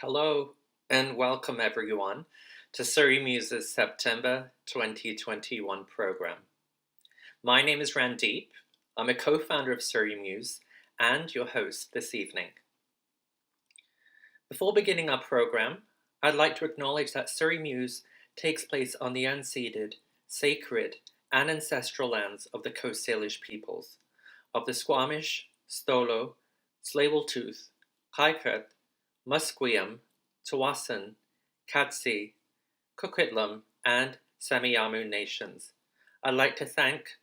Hello and welcome everyone to Surrey Muse's September 2021 program. My name is Randeep. I'm a co-founder of Surrey Muse and your host this evening. Before beginning our program, I'd like to acknowledge that Surrey Muse takes place on the unceded, sacred, and ancestral lands of the Coast Salish peoples, of the Squamish, Stolo, Tsleil-Waututh, Kaiket, Musqueam, Tawasan, Katsi, Coquitlam, and Samiyamu nations. I'd like to thank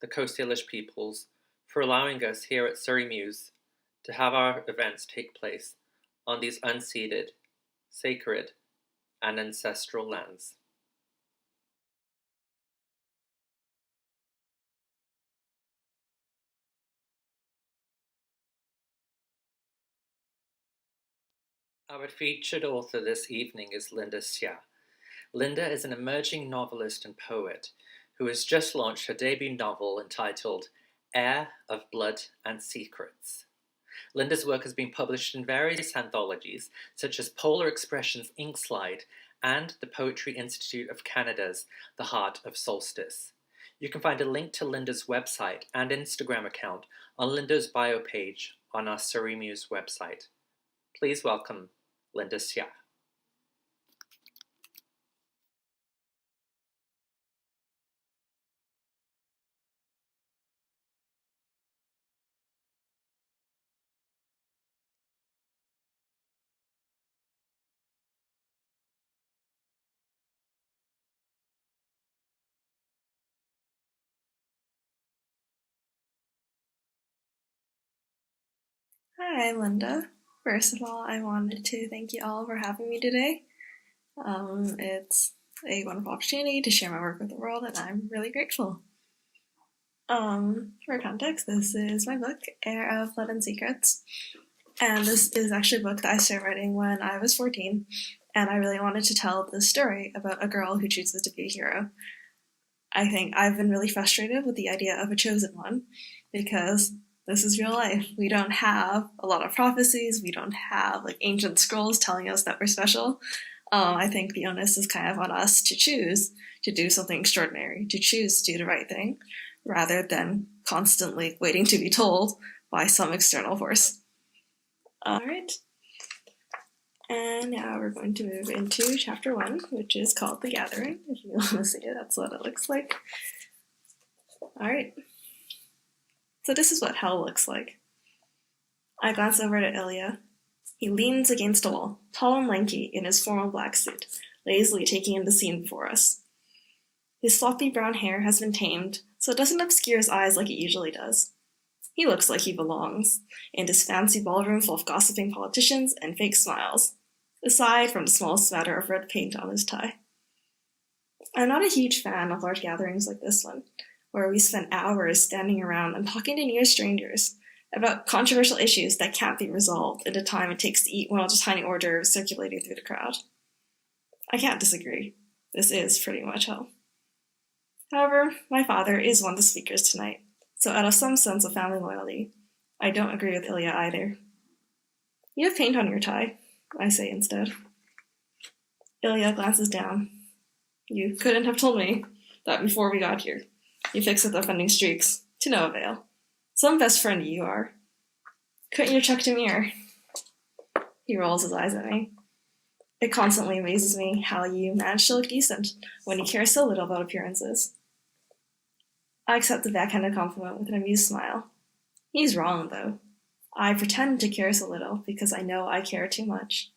the Coast Salish peoples for allowing us here at Surrey Muse to have our events take place on these unceded, sacred, and ancestral lands. Our featured author this evening is Linda Xia. Linda is an emerging novelist and poet who has just launched her debut novel entitled Air of Blood and Secrets. Linda's work has been published in various anthologies such as Polar Expressions Inkslide and the Poetry Institute of Canada's The Heart of Solstice. You can find a link to Linda's website and Instagram account on Linda's bio page on our Surrey Muse website. Please welcome Linda Xia. Hi, Linda. First of all, I wanted to thank you all for having me today. It's a wonderful opportunity to share my work with the world, and I'm really grateful. For context, this is my book, Air of Blood and Secrets, and this is actually a book that I started writing when I was 14, and I really wanted to tell the story about a girl who chooses to be a hero. I think I've been really frustrated with the idea of a chosen one, because this is real life. We don't have a lot of prophecies. We don't have ancient scrolls telling us that we're special. I think the onus is kind of on us to choose to do something extraordinary, to choose to do the right thing, rather than constantly waiting to be told by some external force. All right. And now we're going to move into chapter 1, which is called The Gathering. If you want to see it, that's what it looks like. All right. So this is what hell looks like. I glance over at Ilya. He leans against a wall, tall and lanky in his formal black suit, lazily taking in the scene before us. His sloppy brown hair has been tamed, so it doesn't obscure his eyes like it usually does. He looks like he belongs, in this fancy ballroom full of gossiping politicians and fake smiles, aside from the small smatter of red paint on his tie. I'm not a huge fan of large gatherings like this one, where we spend hours standing around and talking to near strangers about controversial issues that can't be resolved in the time it takes to eat one of the tiny hors d'oeuvres circulating through the crowd. I can't disagree. This is pretty much hell. However, my father is one of the speakers tonight, so out of some sense of family loyalty, I don't agree with Ilya either. You have paint on your tie, I say instead. Ilya glances down. You couldn't have told me that before we got here. You fix with offending streaks. To no avail. Some best friend you are. Couldn't you chuck to mirror? He rolls his eyes at me. It constantly amazes me how you manage to look decent when you care so little about appearances. I accept the backhanded compliment with an amused smile. He's wrong, though. I pretend to care so little because I know I care too much.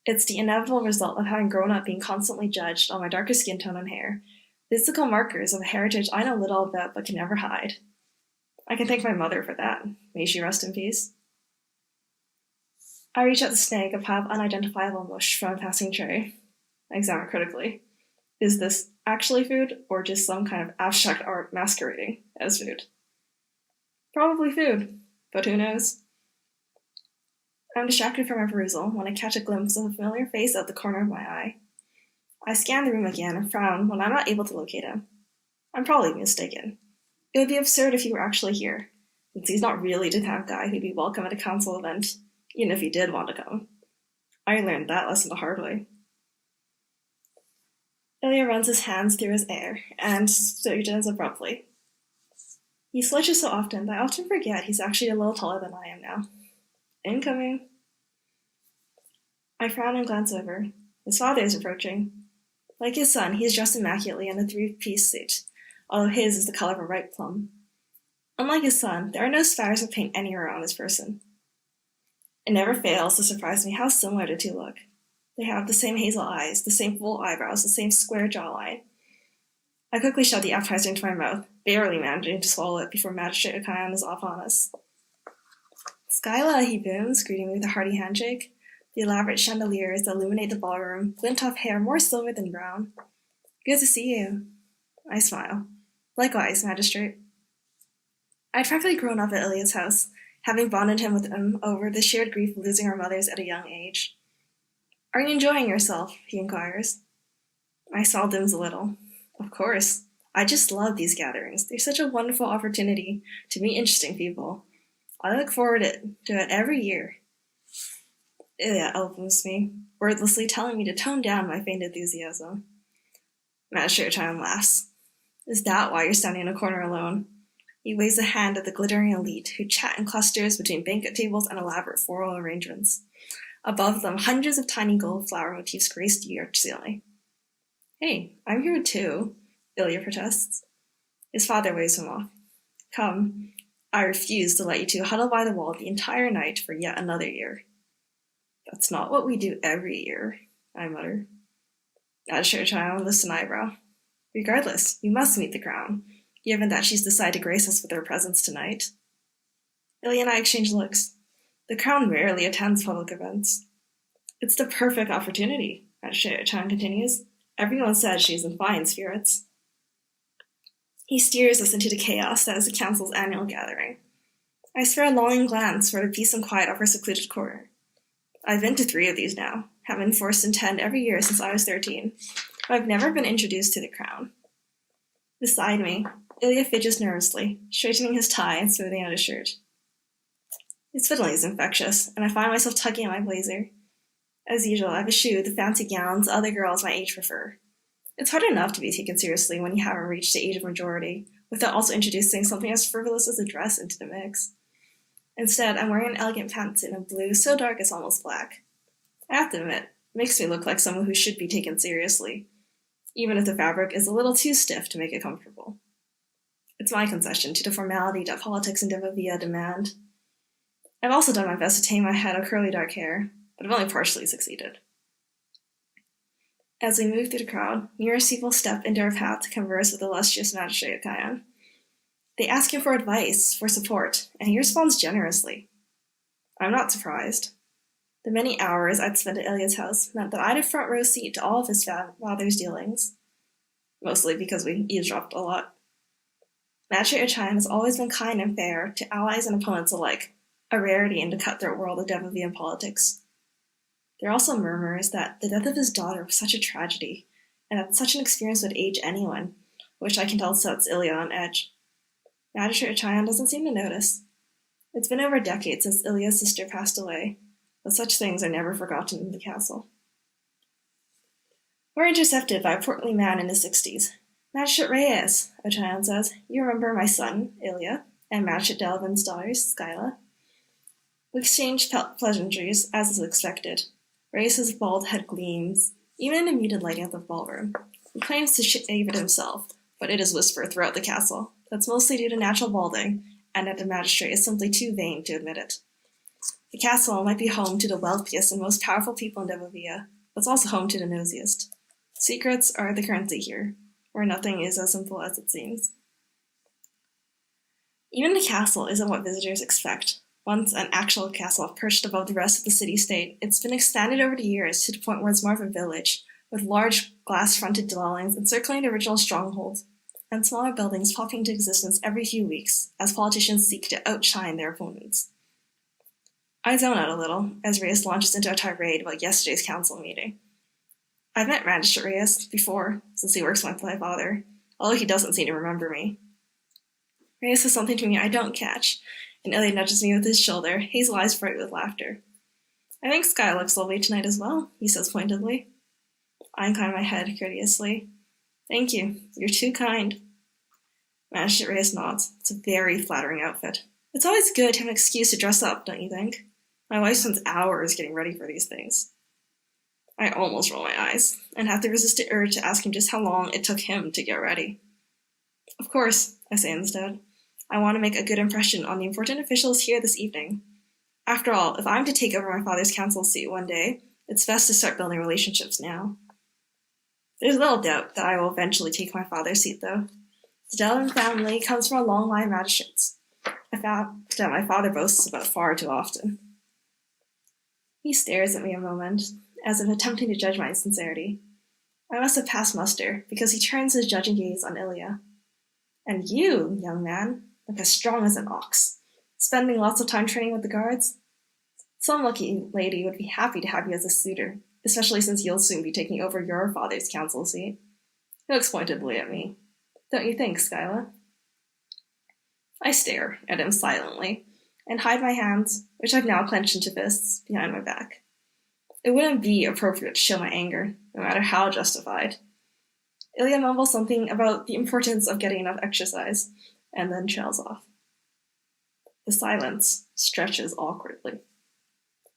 It's the inevitable result of having grown up being constantly judged on my darker skin tone and hair, physical markers of a heritage I know little about but can never hide. I can thank my mother for that. May she rest in peace. I reach out to snag a pile of unidentifiable mush from a passing tray. I examine it critically. Is this actually food, or just some kind of abstract art masquerading as food? Probably food, but who knows? I'm distracted from my perusal when I catch a glimpse of a familiar face out the corner of my eye. I scan the room again and frown when I'm not able to locate him. I'm probably mistaken. It would be absurd if he were actually here, since he's not really the kind of guy who'd be welcome at a council event, even if he did want to come. I learned that lesson the hard way. Ilya runs his hands through his hair and straightens abruptly. He slouches so often that I often forget he's actually a little taller than I am now. Incoming. I frown and glance over. His father is approaching. Like his son, he is dressed immaculately in a three-piece suit, although his is the color of a ripe plum. Unlike his son, there are no spatters of paint anywhere on his person. It never fails to surprise me how similar the two look. They have the same hazel eyes, the same full eyebrows, the same square jawline. I quickly shove the appetizer into my mouth, barely managing to swallow it before Magistrate Akayan is off on us. Skyla, he booms, greeting me with a hearty handshake. The elaborate chandeliers that illuminate the ballroom glint off hair more silver than brown. Good to see you. I smile. Likewise, Magistrate. I'd practically grown up at Ilya's house, having bonded him with him over the shared grief of losing our mothers at a young age. Are you enjoying yourself? He inquires. I dims a little. Of course. I just love these gatherings. They're such a wonderful opportunity to meet interesting people. I look forward to it every year. Ilya opens me, wordlessly telling me to tone down my faint enthusiasm. Magistrate Time laughs. Is that why you're standing in a corner alone? He waves a hand at the glittering elite, who chat in clusters between banquet tables and elaborate floral arrangements. Above them, hundreds of tiny gold flower motifs grace the arch ceiling. Hey, I'm here too, Ilya protests. His father waves him off. Come, I refuse to let you two huddle by the wall the entire night for yet another year. That's not what we do every year, I mutter. Magistrate Child lifts an eyebrow. Regardless, you must meet the crown, given that she's decided to grace us with her presence tonight. Ilya and I exchange looks. The crown rarely attends public events. It's the perfect opportunity, Magistrate Child continues. Everyone says she's in fine spirits. He steers us into the chaos that is the council's annual gathering. I spare a longing glance for the peace and quiet of her secluded corner. I've been to 3 of these now, having forced to attend every year since I was 13, but I've never been introduced to the crown. Beside me, Ilya fidgets nervously, straightening his tie and smoothing out his shirt. His fiddling is infectious, and I find myself tugging at my blazer. As usual, I've eschewed the fancy gowns other girls my age prefer. It's hard enough to be taken seriously when you haven't reached the age of majority, without also introducing something as frivolous as a dress into the mix. Instead, I'm wearing an elegant pantsuit in a blue so dark it's almost black. I have to admit, it makes me look like someone who should be taken seriously, even if the fabric is a little too stiff to make it comfortable. It's my concession to the formality that politics and Vieyra demand. I've also done my best to tame my head of curly dark hair, but I've only partially succeeded. As we move through the crowd, numerous people step into our path to converse with the illustrious Magistrate Akayan. They ask him for advice, for support, and he responds generously. I'm not surprised. The many hours I'd spent at Ilya's house meant that I had a front row seat to all of his father's dealings, mostly because we eavesdropped a lot. Magistrate Akayan has always been kind and fair to allies and opponents alike, a rarity in the cutthroat world of Deborah politics. There are also murmurs that the death of his daughter was such a tragedy, and that such an experience would age anyone, which I can tell sets Ilya on edge. Magistrate Akayan doesn't seem to notice. It's been over a decade since Ilya's sister passed away, but such things are never forgotten in the castle. We're intercepted by a portly man in his 60s. Magistrate Reyes, Ochayan says. You remember my son, Ilya, and Magistrate Delavan's daughters, Skyla? We exchange pleasantries, as is expected. Reyes's bald head gleams, even in the muted lighting of the ballroom. He claims to shave it himself, but it is whispered throughout the castle. That's mostly due to natural balding, and that the magistrate is simply too vain to admit it. The castle might be home to the wealthiest and most powerful people in Vieyra, but it's also home to the nosiest. Secrets are the currency here, where nothing is as simple as it seems. Even the castle isn't what visitors expect. Once an actual castle perched above the rest of the city-state, it's been expanded over the years to the point where it's more of a village, with large glass-fronted dwellings encircling the original strongholds, and smaller buildings popping into existence every few weeks as politicians seek to outshine their opponents. I zone out a little as Reyes launches into a tirade about yesterday's council meeting. I've met Radheshwar Reyes before, since he works with my father, although he doesn't seem to remember me. Reyes says something to me I don't catch, and Ilya nudges me with his shoulder, hazel eyes bright with laughter. I think Sky looks lovely tonight as well, he says pointedly. I incline my head courteously. Thank you, you're too kind. Magistrate Reyes nods. It's a very flattering outfit. It's always good to have an excuse to dress up, don't you think? My wife spends hours getting ready for these things. I almost roll my eyes, and have to resist the urge to ask him just how long it took him to get ready. Of course, I say instead. I want to make a good impression on the important officials here this evening. After all, if I'm to take over my father's council seat one day, it's best to start building relationships now. There's little doubt that I will eventually take my father's seat, though. The Delavan family comes from a long line of magistrates, a fact that my father boasts about far too often. He stares at me a moment, as if attempting to judge my sincerity. I must have passed muster, because he turns his judging gaze on Ilya. And you, young man, look as strong as an ox. Spending lots of time training with the guards? Some lucky lady would be happy to have you as a suitor, especially since you'll soon be taking over your father's council seat. He looks pointedly at me. Don't you think, Skyla? I stare at him silently, and hide my hands, which I've now clenched into fists, behind my back. It wouldn't be appropriate to show my anger, no matter how justified. Ilya mumbles something about the importance of getting enough exercise, and then trails off. The silence stretches awkwardly.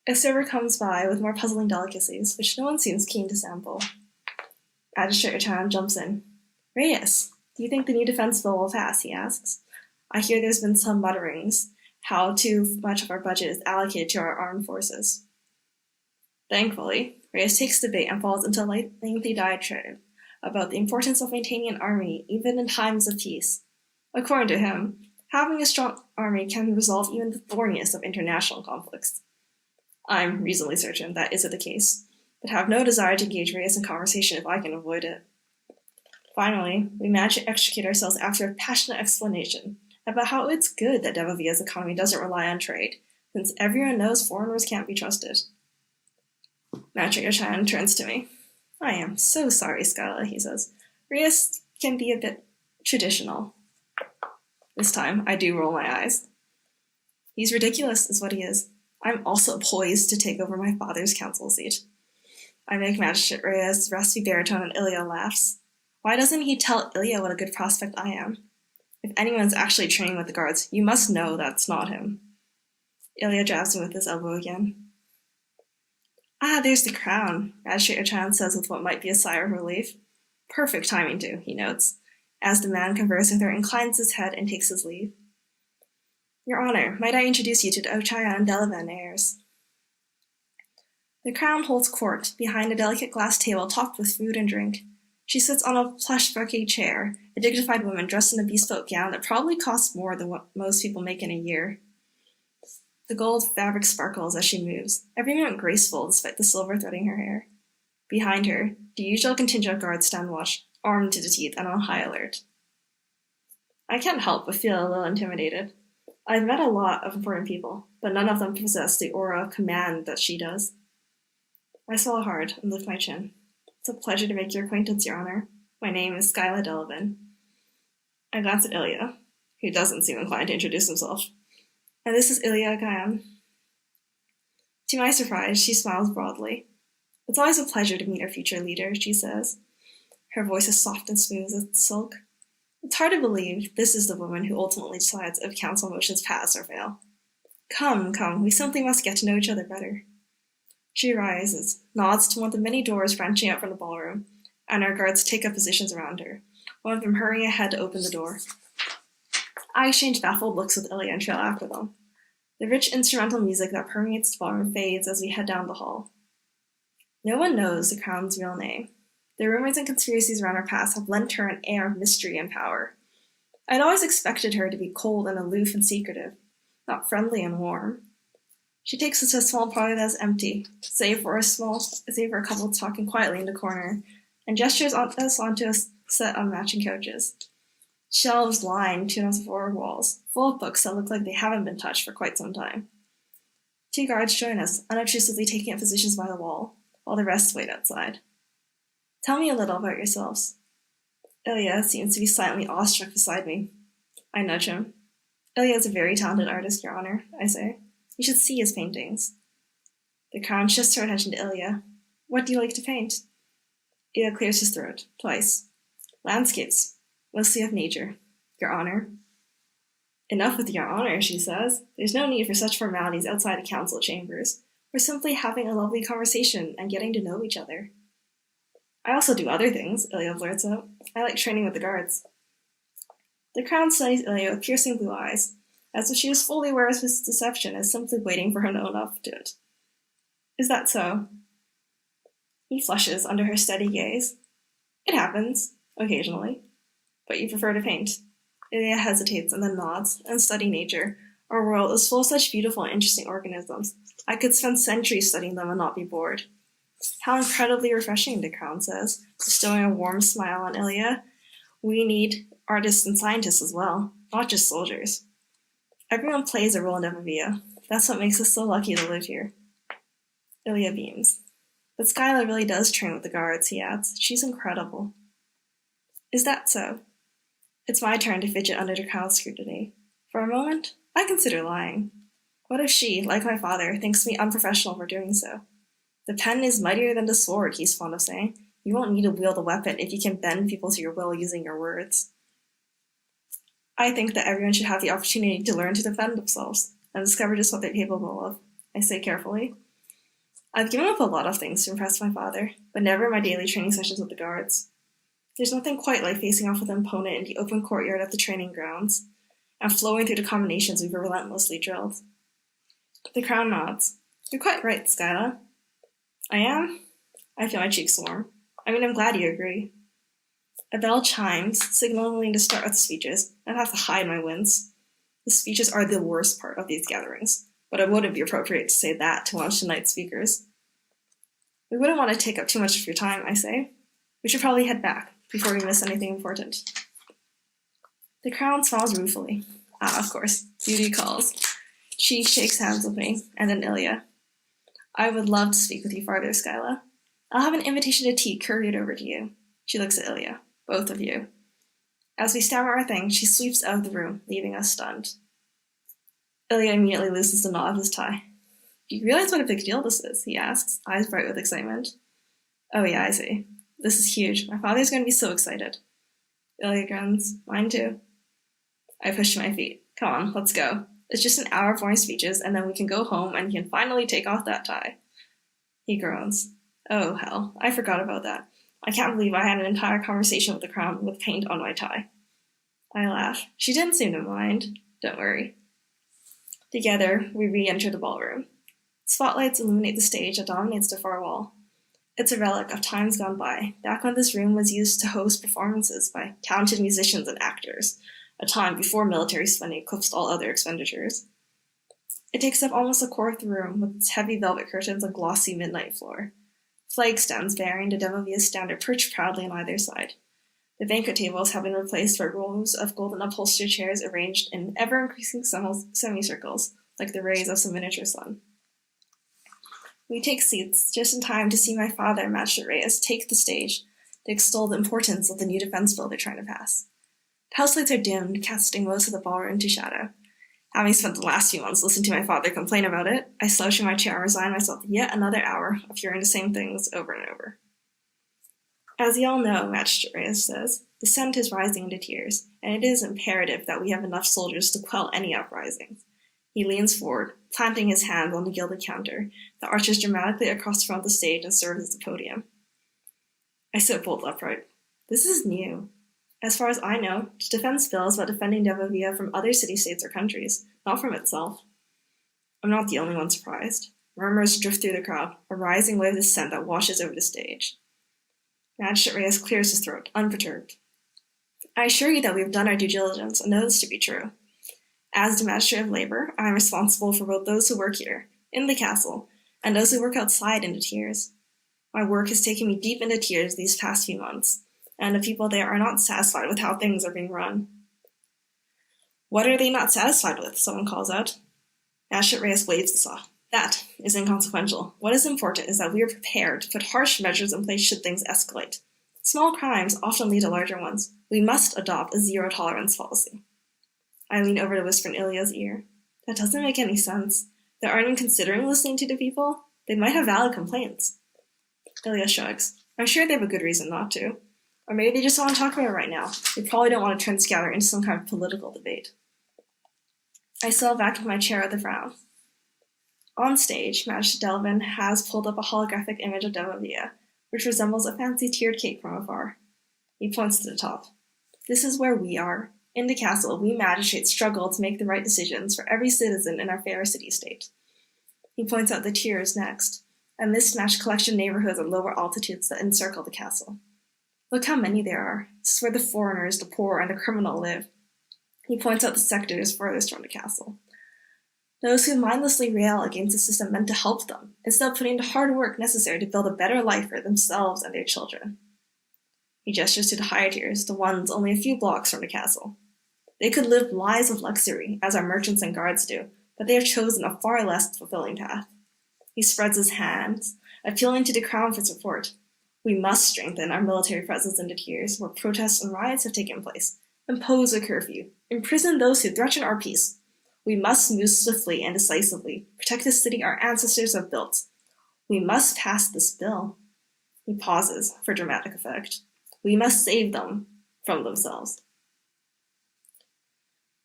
A server comes by with more puzzling delicacies, which no one seems keen to sample. Magistrate Ochayan jumps in. Reyes, do you think the new defense bill will pass? He asks. I hear there's been some mutterings, how too much of our budget is allocated to our armed forces. Thankfully, Reyes takes the bait and falls into a lengthy diatribe about the importance of maintaining an army even in times of peace. According to him, having a strong army can resolve even the thorniest of international conflicts. I'm reasonably certain that isn't the case, but have no desire to engage Reyes in conversation if I can avoid it. Finally, we manage to extricate ourselves after a passionate explanation about how it's good that Vieyra's economy doesn't rely on trade, since everyone knows foreigners can't be trusted. Magistrate Ochayan turns to me. I am so sorry, Skyla, he says. Reyes can be a bit traditional. This time, I do roll my eyes. He's ridiculous, is what he is. I'm also poised to take over my father's council seat. I make Magistrate Reyes' raspy baritone and Ilya laughs. Why doesn't he tell Ilya what a good prospect I am? If anyone's actually training with the guards, you must know that's not him. Ilya jabs me with his elbow again. Ah, there's the crown, Magistrate Ochayan says with what might be a sigh of relief. Perfect timing too, he notes, as the man conversing with her inclines his head and takes his leave. Your Honor, might I introduce you to the Ochayan and Delavan heirs? The crown holds court behind a delicate glass table topped with food and drink. She sits on a plush brocade chair, a dignified woman dressed in a bespoke gown that probably costs more than what most people make in a year. The gold fabric sparkles as she moves, every moment graceful despite the silver threading her hair. Behind her, the usual contingent of guards stand watch, armed to the teeth and on high alert. I can't help but feel a little intimidated. I've met a lot of important people, but none of them possess the aura of command that she does. I swallow hard and lift my chin. It's a pleasure to make your acquaintance, Your Honor. My name is Skyla Delavan. I glance at Ilya, who doesn't seem inclined to introduce himself. And this is Ilya Gayan. To my surprise, she smiles broadly. It's always a pleasure to meet our future leader, she says. Her voice is soft and smooth as silk. It's hard to believe this is the woman who ultimately decides if council motions pass or fail. Come, we simply must get to know each other better. She rises, nods to one of the many doors branching out from the ballroom, and our guards take up positions around her, one of them hurrying ahead to open the door. I exchange baffled looks with Ilya and trail after them. The rich instrumental music that permeates the ballroom fades as we head down the hall. No one knows the crown's real name. The rumors and conspiracies around her past have lent her an air of mystery and power. I'd always expected her to be cold and aloof and secretive, not friendly and warm. She takes us to a small parlor that is empty, save for a couple talking quietly in the corner, and gestures us onto a set of matching couches. Shelves line two of the four walls, full of books that look like they haven't been touched for quite some time. Two guards join us, unobtrusively taking up positions by the wall, while the rest wait outside. Tell me a little about yourselves. Ilya seems to be silently awestruck beside me. I nudge him. Ilya is a very talented artist, Your Honor, I say. You should see his paintings. The crown shifts her attention to Ilya. What do you like to paint? Ilya clears his throat, twice. Landscapes, mostly of nature, Your Honor. Enough with Your Honor, she says. There's no need for such formalities outside the council chambers. We're simply having a lovely conversation and getting to know each other. I also do other things, Ilya blurts out. I like training with the guards. The crown studies Ilya with piercing blue eyes, as if she was fully aware of his deception and simply waiting for him to own up to it. Is that so? He flushes under her steady gaze. It happens, occasionally. But you prefer to paint. Ilya hesitates and then nods, and study nature. Our world is full of such beautiful and interesting organisms. I could spend centuries studying them and not be bored. How incredibly refreshing, the crown says, bestowing a warm smile on Ilya. We need artists and scientists as well, not just soldiers. Everyone plays a role in Deborah. That's what makes us so lucky to live here. Ilya beams. But Skyla really does train with the guards, he adds. She's incredible. Is that so? It's my turn to fidget under the crown's scrutiny. For a moment, I consider lying. What if she, like my father, thinks me unprofessional for doing so? The pen is mightier than the sword, he's fond of saying. You won't need to wield a weapon if you can bend people to your will using your words. I think that everyone should have the opportunity to learn to defend themselves and discover just what they're capable of, I say carefully. I've given up a lot of things to impress my father, but never my daily training sessions with the guards. There's nothing quite like facing off with an opponent in the open courtyard of the training grounds, and flowing through the combinations we've relentlessly drilled. The crown nods. You're quite right, Skyla. I am? I feel my cheeks warm. I'm glad you agree. A bell chimes, signaling to start with speeches, and I have to hide my wince. The speeches are the worst part of these gatherings, but it wouldn't be appropriate to say that to one of tonight's speakers. We wouldn't want to take up too much of your time, I say. We should probably head back, before we miss anything important. The crown smiles ruefully. Of course, duty calls. She shakes hands with me, and then Ilya. I would love to speak with you farther, Skyla. I'll have an invitation to tea couriered over to you. She looks at Ilya. Both of you. As we stammer our thing, she sweeps out of the room, leaving us stunned. Ilya immediately loosens the knot of his tie. Do you realize what a big deal this is? He asks, eyes bright with excitement. Oh yeah, I see. This is huge. My father's going to be so excited. Ilya grins. Mine too. I push to my feet. Come on, let's go. It's just an hour of boring speeches, and then we can go home and you can finally take off that tie. He groans. Oh, hell. I forgot about that. I can't believe I had an entire conversation with the crown with paint on my tie. I laugh. She didn't seem to mind. Don't worry. Together, we re-enter the ballroom. Spotlights illuminate the stage that dominates the far wall. It's a relic of times gone by, back when this room was used to host performances by talented musicians and actors, a time before military spending eclipsed all other expenditures. It takes up almost a quarter of the room, with its heavy velvet curtains and glossy midnight floor. Flag stands bearing the Deborah standard perched proudly on either side. The banquet tables have been replaced by rows of golden upholstered chairs arranged in ever-increasing semicircles, like the rays of some miniature sun. We take seats, just in time to see my father, Master Reyes, take the stage to extol the importance of the new defense bill they're trying to pass. The house lights are dimmed, casting most of the ballroom into shadow. Having spent the last few months listening to my father complain about it, I slouch in my chair and resign myself to yet another hour of hearing the same things over and over. As you all know, Magistrate Reyes says, the Senate is rising into tears, and it is imperative that we have enough soldiers to quell any uprisings. He leans forward, planting his hands on the gilded counter that arches dramatically across the front of the stage and serves as the podium. I sit bolt upright. This is new. As far as I know, the defense bill is about defending Vieyra from other city-states or countries, not from itself. I'm not the only one surprised. Murmurs drift through the crowd, a rising wave of dissent that washes over the stage. Magistrate Reyes clears his throat, unperturbed. I assure you that we have done our due diligence and know this to be true. As the Magistrate of Labor, I am responsible for both those who work here, in the castle, and those who work outside into tears. My work has taken me deep into tears these past few months, and the people there are not satisfied with how things are being run. What are they not satisfied with? Someone calls out. Magistrate Reyes waves this off. That is inconsequential. What is important is that we are prepared to put harsh measures in place should things escalate. Small crimes often lead to larger ones. We must adopt a zero-tolerance policy. I lean over to whisper in Ilya's ear. That doesn't make any sense. They aren't even considering listening to the people. They might have valid complaints. Ilya shrugs. I'm sure they have a good reason not to. Or maybe they just want to talk about it right now. They probably don't want to turn Scatter into some kind of political debate. I settle back into my chair with a frown. On stage, Magistrate Delvin has pulled up a holographic image of Vieyra, which resembles a fancy tiered cake from afar. He points to the top. This is where we are. In the castle, we magistrates struggle to make the right decisions for every citizen in our fair city-state. He points out the tiers next, a mismatched collection of neighborhoods at lower altitudes that encircle the castle. Look how many there are. This is where the foreigners, the poor, and the criminal live. He points out the sectors furthest from the castle. Those who mindlessly rail against a system meant to help them, instead of putting the hard work necessary to build a better life for themselves and their children. He gestures to the higher tiers, the ones only a few blocks from the castle. They could live lives of luxury, as our merchants and guards do, but they have chosen a far less fulfilling path. He spreads his hands, appealing to the crown for support. We must strengthen our military presence in the tiers where protests and riots have taken place, impose a curfew, imprison those who threaten our peace. We must move swiftly and decisively, protect the city our ancestors have built. We must pass this bill. He pauses for dramatic effect. We must save them from themselves.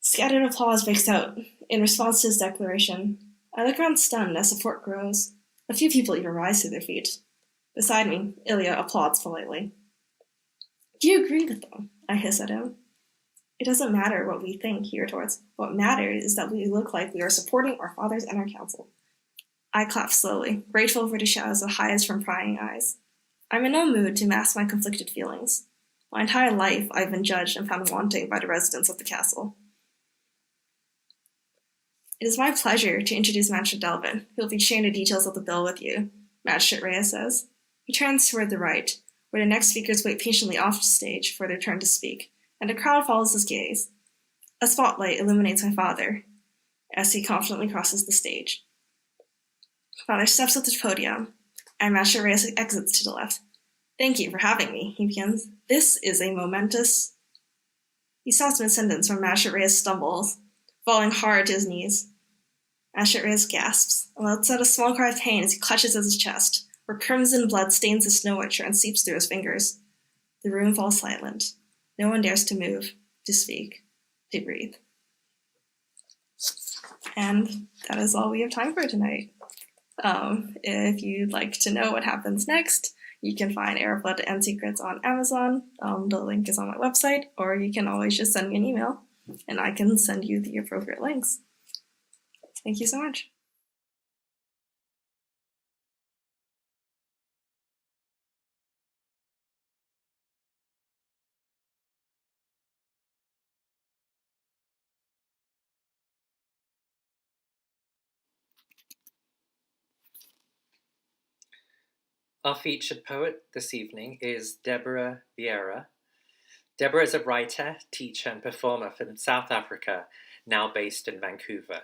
Scattered applause breaks out in response to his declaration. I look around stunned as support grows. A few people even rise to their feet. Beside me, Ilya applauds politely. Do you agree with them? I hiss at him. It doesn't matter what we think, he retorts. What matters is that we look like we are supporting our fathers and our council. I clap slowly, grateful for the shadows that hides from prying eyes. I'm in no mood to mask my conflicted feelings. My entire life I've been judged and found wanting by the residents of the castle. It is my pleasure to introduce Magistrate Delvin, who will be sharing the details of the bill with you, Magistrate Reyes says. He turns toward the right, where the next speakers wait patiently off the stage for their turn to speak, and the crowd follows his gaze. A spotlight illuminates my father as he confidently crosses the stage. Father steps up to the podium, and Magistrate Reyes exits to the left. Thank you for having me, he begins. This is a momentous... He stops mid-sentence when Magistrate Reyes stumbles, falling hard to his knees. Magistrate Reyes gasps, and lets out a small cry of pain as he clutches at his chest, where crimson blood stains his snow white shirt and seeps through his fingers. The room falls silent. No one dares to move, to speak, to breathe. And that is all we have time for tonight. If you'd like to know what happens next, you can find Air of Blood and Secrets on Amazon. The link is on my website, or you can always just send me an email, and I can send you the appropriate links. Thank you so much. Our featured poet this evening is Deborah Vieyra. Deborah is a writer, teacher, and performer from South Africa, now based in Vancouver.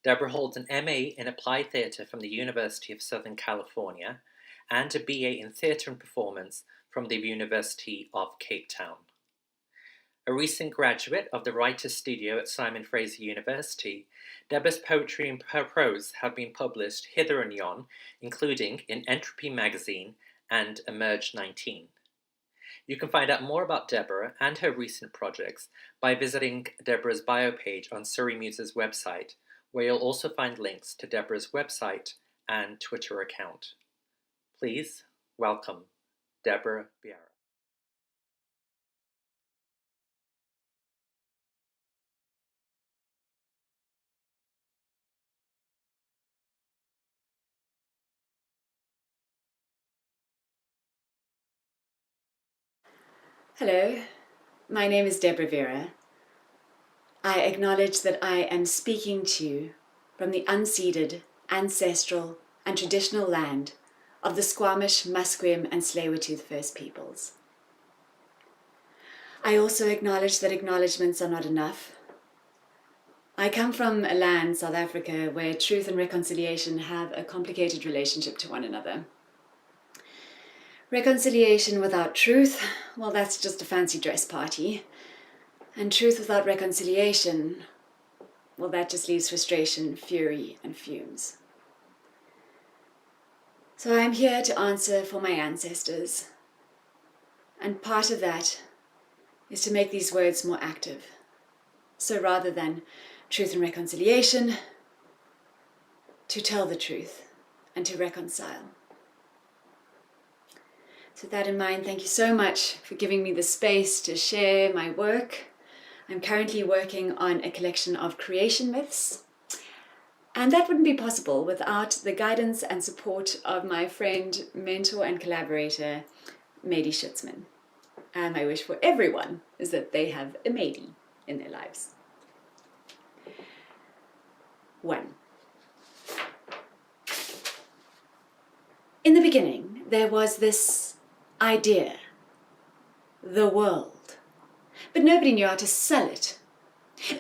Deborah holds an MA in Applied Theatre from the University of Southern California and a BA in Theatre and Performance from the University of Cape Town. A recent graduate of the Writers' Studio at Simon Fraser University, Deborah's poetry and prose have been published hither and yon, including in Entropy magazine and Emerge 19. You can find out more about Deborah and her recent projects by visiting Deborah's bio page on Surrey Muse's website, where you'll also find links to Deborah's website and Twitter account. Please welcome Deborah Vieyra. Hello, my name is Deborah Vieyra. I acknowledge that I am speaking to you from the unceded, ancestral and traditional land of the Squamish, Musqueam and Tsleil-Waututh First Peoples. I also acknowledge that acknowledgements are not enough. I come from a land, South Africa, where truth and reconciliation have a complicated relationship to one another. Reconciliation without truth, well, that's just a fancy dress party. And truth without reconciliation, well, that just leaves frustration, fury, and fumes. So I'm here to answer for my ancestors. And part of that is to make these words more active. So rather than truth and reconciliation, to tell the truth and to reconcile. So with that in mind, thank you so much for giving me the space to share my work. I'm currently working on a collection of creation myths, and that wouldn't be possible without the guidance and support of my friend, mentor and collaborator, Madie Schutzman. And my wish for everyone is that they have a Madie in their lives. 1. In the beginning, there was this idea, the world, but nobody knew how to sell it.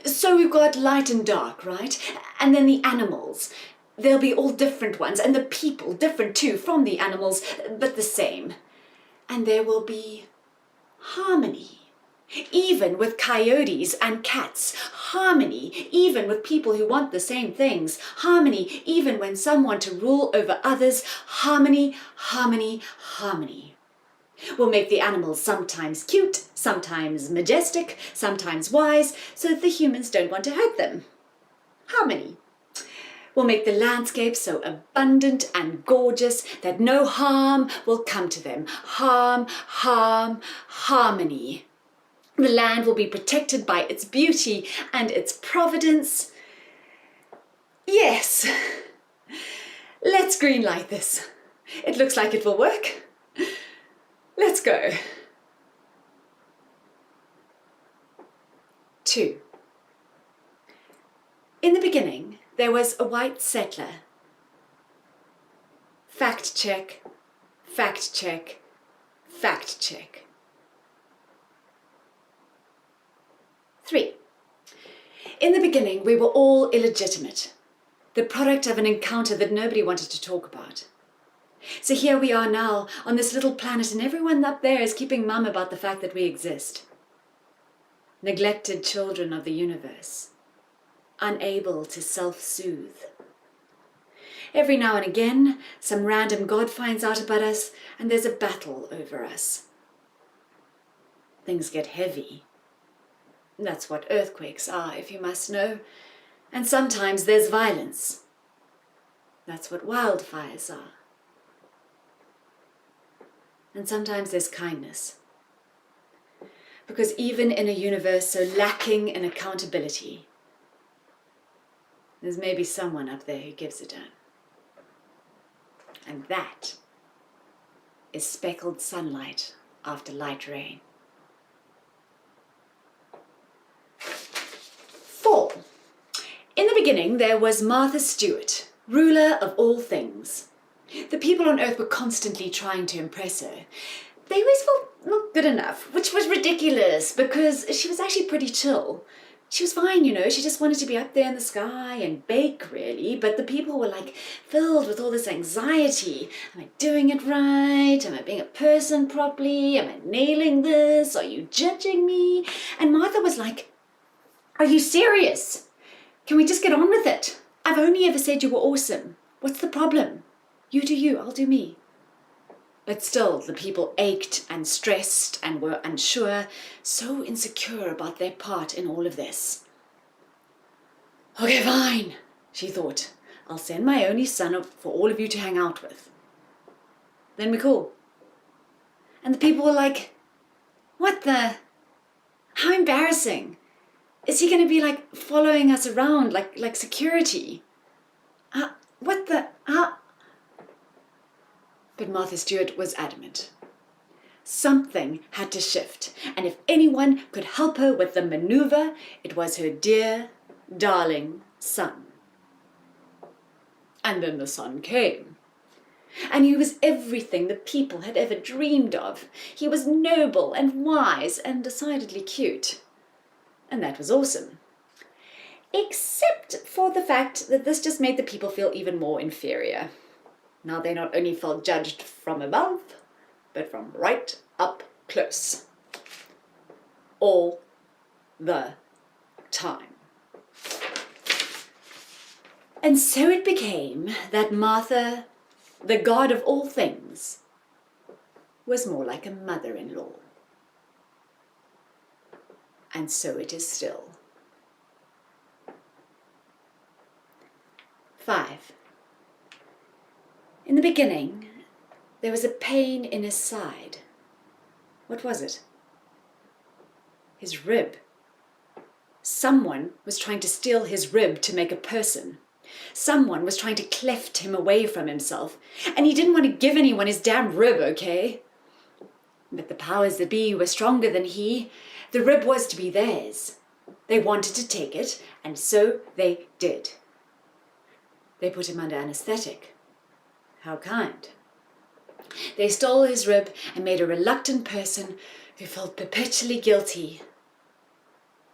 So we've got light and dark, right? And then the animals, they'll be all different ones, and the people different too from the animals, but the same. And there will be harmony, even with coyotes and cats, harmony, even with people who want the same things, harmony, even when some want to rule over others, harmony, harmony, harmony. We'll make the animals sometimes cute, sometimes majestic, sometimes wise, so that the humans don't want to hurt them. Harmony. We'll make the landscape so abundant and gorgeous that no harm will come to them. Harm, harm, harmony. The land will be protected by its beauty and its providence. Yes, let's greenlight this. It looks like it will work. Let's go. 2. In the beginning, there was a white settler. Fact check, fact check, fact check. 3. In the beginning, we were all illegitimate, the product of an encounter that nobody wanted to talk about. So here we are now on this little planet, and everyone up there is keeping mum about the fact that we exist. Neglected children of the universe, unable to self-soothe. Every now and again, some random god finds out about us, and there's a battle over us. Things get heavy. That's what earthquakes are, if you must know. And sometimes there's violence. That's what wildfires are. And sometimes there's kindness. Because even in a universe so lacking in accountability, there's maybe someone up there who gives a damn. And that is speckled sunlight after light rain. 4. In the beginning, there was Martha Stewart, ruler of all things. The people on Earth were constantly trying to impress her. They always felt not good enough, which was ridiculous because she was actually pretty chill. She was fine, she just wanted to be up there in the sky and bake, really. But the people were like filled with all this anxiety. Am I doing it right? Am I being a person properly? Am I nailing this? Are you judging me? And Martha was like, are you serious? Can we just get on with it? I've only ever said you were awesome. What's the problem? You do you, I'll do me. But still, the people ached and stressed and were unsure, so insecure about their part in all of this. Okay, fine, she thought. I'll send my only son up for all of you to hang out with. Then we're cool. And the people were like, what the? How embarrassing. Is he going to be like following us around like security? What the? But Martha Stewart was adamant. Something had to shift, and if anyone could help her with the maneuver, it was her dear, darling son. And then the son came. And he was everything the people had ever dreamed of. He was noble and wise and decidedly cute. And that was awesome. Except for the fact that this just made the people feel even more inferior. Now they not only felt judged from above, but from right up close. All the time. And so it became that Martha, the god of all things, was more like a mother-in-law. And so it is still. 5. In the beginning, there was a pain in his side. What was it? His rib. Someone was trying to steal his rib to make a person. Someone was trying to cleft him away from himself, and he didn't want to give anyone his damn rib, okay? But the powers that be were stronger than he. The rib was to be theirs. They wanted to take it, and so they did. They put him under anesthetic. How kind. They stole his rib and made a reluctant person who felt perpetually guilty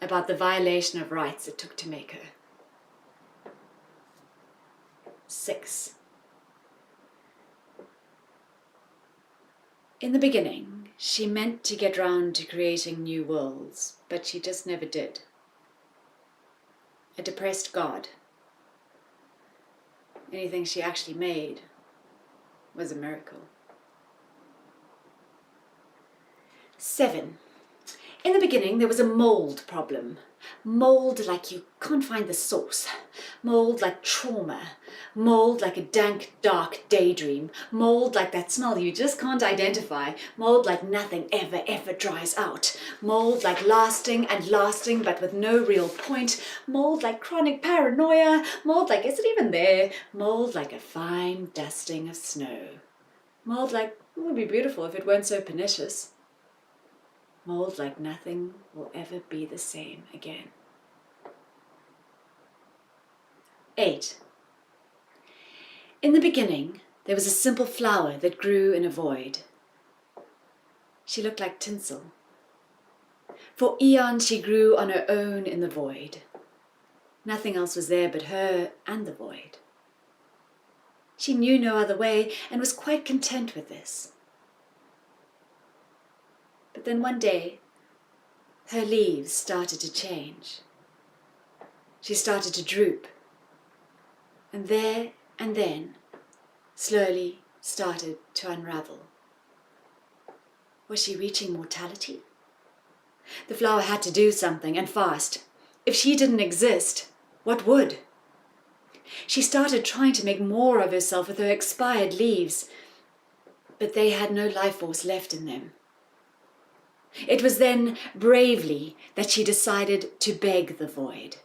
about the violation of rights it took to make her. 6. In the beginning, she meant to get round to creating new worlds, but she just never did. A depressed god. Anything she actually made was a miracle. 7. In the beginning, there was a mold problem. Mold like you can't find the source. Mold like trauma. Mold like a dank, dark daydream. Mold like that smell you just can't identify. Mold like nothing ever dries out. Mold like lasting and lasting but with no real point. Mold like chronic paranoia. Mold like, is it even there? Mold like a fine dusting of snow. Mold like, it would be beautiful if it weren't so pernicious. Mold like nothing will ever be the same again. 8. In the beginning, there was a simple flower that grew in a void. She looked like tinsel. For eons she grew on her own in the void. Nothing else was there but her and the void. She knew no other way and was quite content with this. But then one day, her leaves started to change. She started to droop. And there and then, slowly started to unravel. Was she reaching mortality? The flower had to do something, and fast. If she didn't exist, what would? She started trying to make more of herself with her expired leaves, but they had no life force left in them. It was then, bravely, that she decided to beg the void.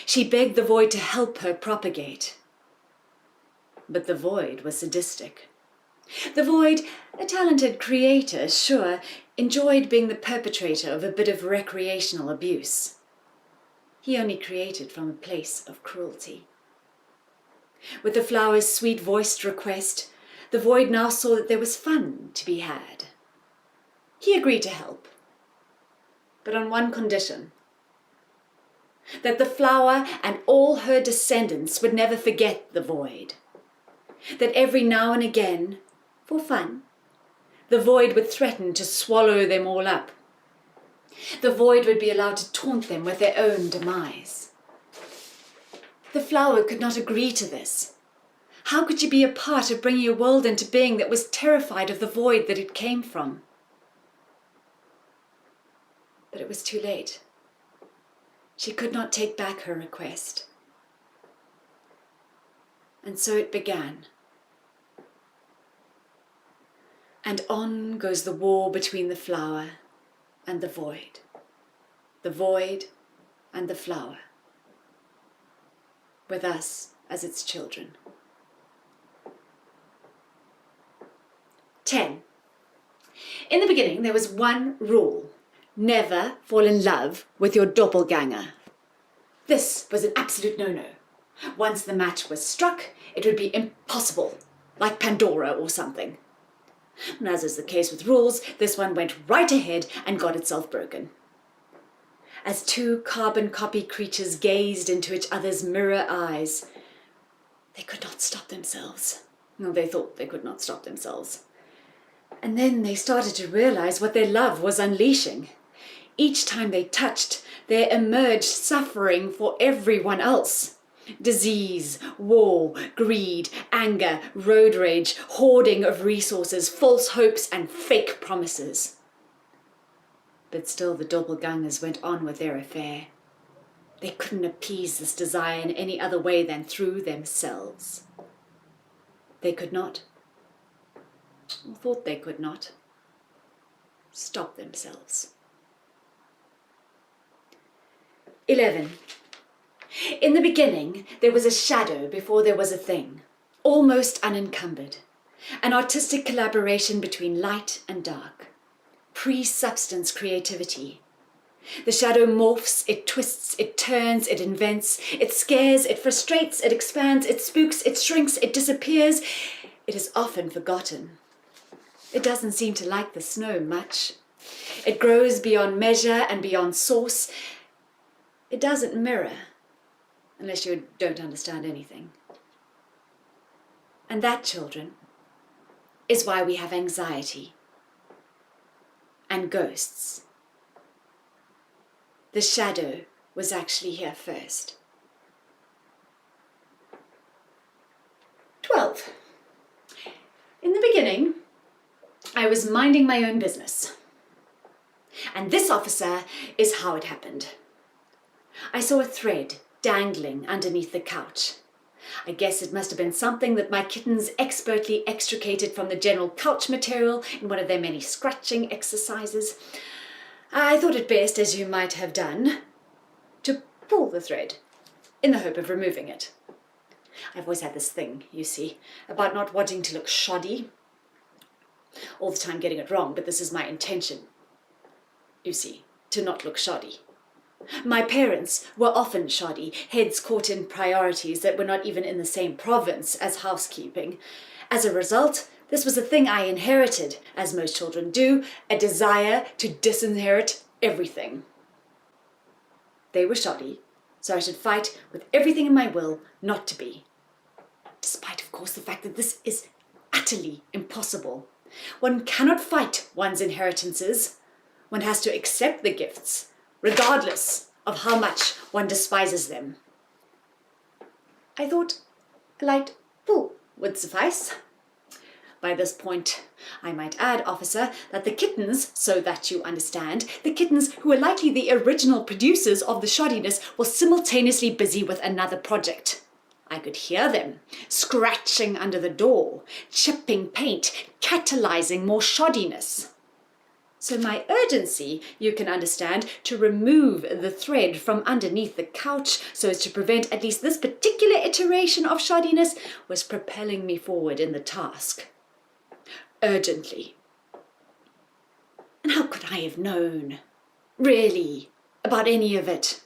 She begged the void to help her propagate. But the void was sadistic. The void, a talented creator, sure, enjoyed being the perpetrator of a bit of recreational abuse. He only created from a place of cruelty. With the flower's sweet-voiced request, the void now saw that there was fun to be had. He agreed to help, but on one condition. that the flower and all her descendants would never forget the void, that every now and again, for fun, the void would threaten to swallow them all up. The void would be allowed to taunt them with their own demise. The flower could not agree to this. How could she be a part of bringing a world into being that was terrified of the void that it came from? But it was too late. She could not take back her request. And so it began. And on goes the war between the flower and the void and the flower, with us as its children. 10. In the beginning, there was one rule. Never fall in love with your doppelganger. This was an absolute no-no. Once the match was struck, it would be impossible, like Pandora or something. And as is the case with rules, this one went right ahead and got itself broken. As two carbon copy creatures gazed into each other's mirror eyes, they could not stop themselves. No, they thought they could not stop themselves. And then they started to realize what their love was unleashing. Each time they touched, there emerged suffering for everyone else. Disease, war, greed, anger, road rage, hoarding of resources, false hopes and fake promises. But still the doppelgangers went on with their affair. They couldn't appease this desire in any other way than through themselves. They could not, or thought they could not, stop themselves. 11. In the beginning, there was a shadow before there was a thing, almost unencumbered, an artistic collaboration between light and dark, pre-substance creativity. The shadow morphs, it twists, it turns, it invents, it scares, it frustrates, it expands, it spooks, it shrinks, it disappears. It is often forgotten. It doesn't seem to like the snow much. It grows beyond measure and beyond source. It doesn't mirror, unless you don't understand anything. And that, children, is why we have anxiety and ghosts. The shadow was actually here first. 12. In the beginning, I was minding my own business. And this, officer, is how it happened. I saw a thread dangling underneath the couch. I guess it must have been something that my kittens expertly extricated from the general couch material in one of their many scratching exercises. I thought it best, as you might have done, to pull the thread in the hope of removing it. I've always had this thing, you see, about not wanting to look shoddy. All the time getting it wrong, but this is my intention, you see, to not look shoddy. My parents were often shoddy, heads caught in priorities that were not even in the same province as housekeeping. As a result, this was a thing I inherited, as most children do, a desire to disinherit everything. They were shoddy, so I should fight with everything in my will not to be. Despite, of course, the fact that this is utterly impossible. One cannot fight one's inheritances. One has to accept the gifts, regardless of how much one despises them. I thought a light pull would suffice. By this point, I might add, officer, that the kittens, so that you understand, the kittens who were likely the original producers of the shoddiness were simultaneously busy with another project. I could hear them, scratching under the door, chipping paint, catalyzing more shoddiness. So my urgency, you can understand, to remove the thread from underneath the couch so as to prevent at least this particular iteration of shoddiness was propelling me forward in the task. Urgently. And how could I have known, really, about any of it?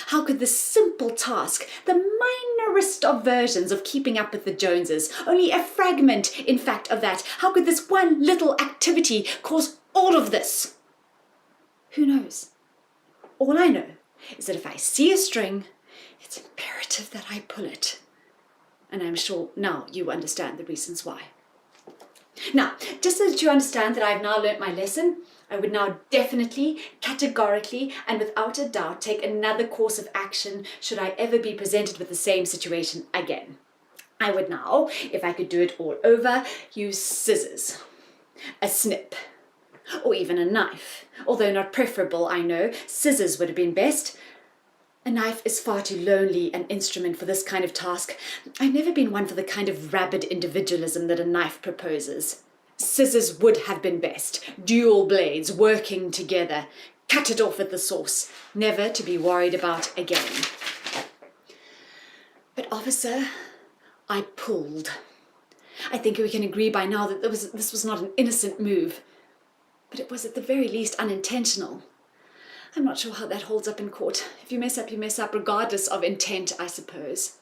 How could this simple task, the minorest of versions of keeping up with the Joneses, only a fragment, in fact, of that, how could this one little activity cause all of this? Who knows? All I know is that if I see a string, it's imperative that I pull it. And I'm sure now you understand the reasons why. Now, just so that you understand that I've now learnt my lesson, I would now definitely, categorically, and without a doubt take another course of action should I ever be presented with the same situation again. I would now, if I could do it all over, use scissors, a snip, or even a knife. Although not preferable, I know, scissors would have been best. A knife is far too lonely an instrument for this kind of task. I've never been one for the kind of rabid individualism that a knife proposes. Scissors would have been best. Dual blades working together. Cut it off at the source. Never to be worried about again. But officer, I pulled. I think we can agree by now that this was not an innocent move. But it was at the very least unintentional. I'm not sure how that holds up in court. If you mess up, you mess up, regardless of intent, I suppose.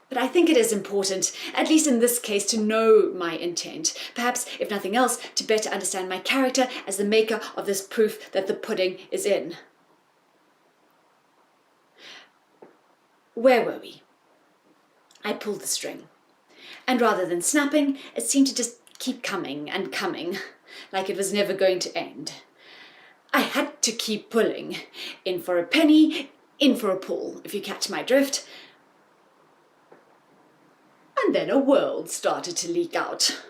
But I think it is important, at least in this case, to know my intent. Perhaps, if nothing else, to better understand my character as the maker of this proof that the pudding is in. Where were we? I pulled the string. And rather than snapping, it seemed to just keep coming and coming, like it was never going to end. I had to keep pulling. In for a penny, in for a pull, if you catch my drift. And then a world started to leak out.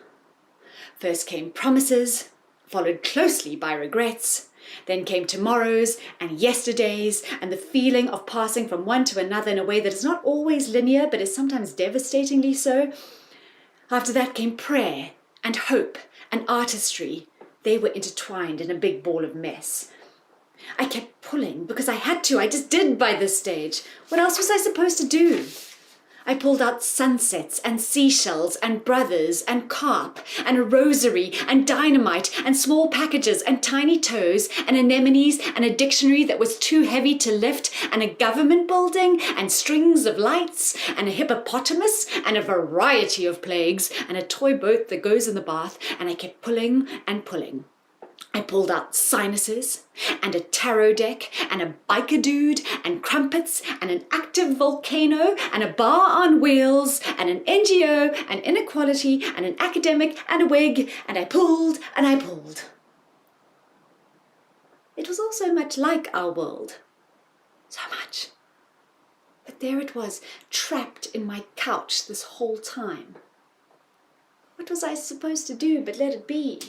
First came promises, followed closely by regrets. Then came tomorrows and yesterdays and the feeling of passing from one to another in a way that is not always linear, but is sometimes devastatingly so. After that came prayer and hope and artistry. They were intertwined in a big ball of mess. I kept pulling because I had to. I just did by this stage. What else was I supposed to do? I pulled out sunsets and seashells and brothers and carp and a rosary and dynamite and small packages and tiny toes and anemones and a dictionary that was too heavy to lift and a government building and strings of lights and a hippopotamus and a variety of plagues and a toy boat that goes in the bath, and I kept pulling and pulling. I pulled out sinuses and a tarot deck and a biker dude and crumpets and an active volcano and a bar on wheels and an NGO and inequality and an academic and a wig, and I pulled and I pulled. It was all so much like our world. So much. But there it was, trapped in my couch this whole time. What was I supposed to do but let it be?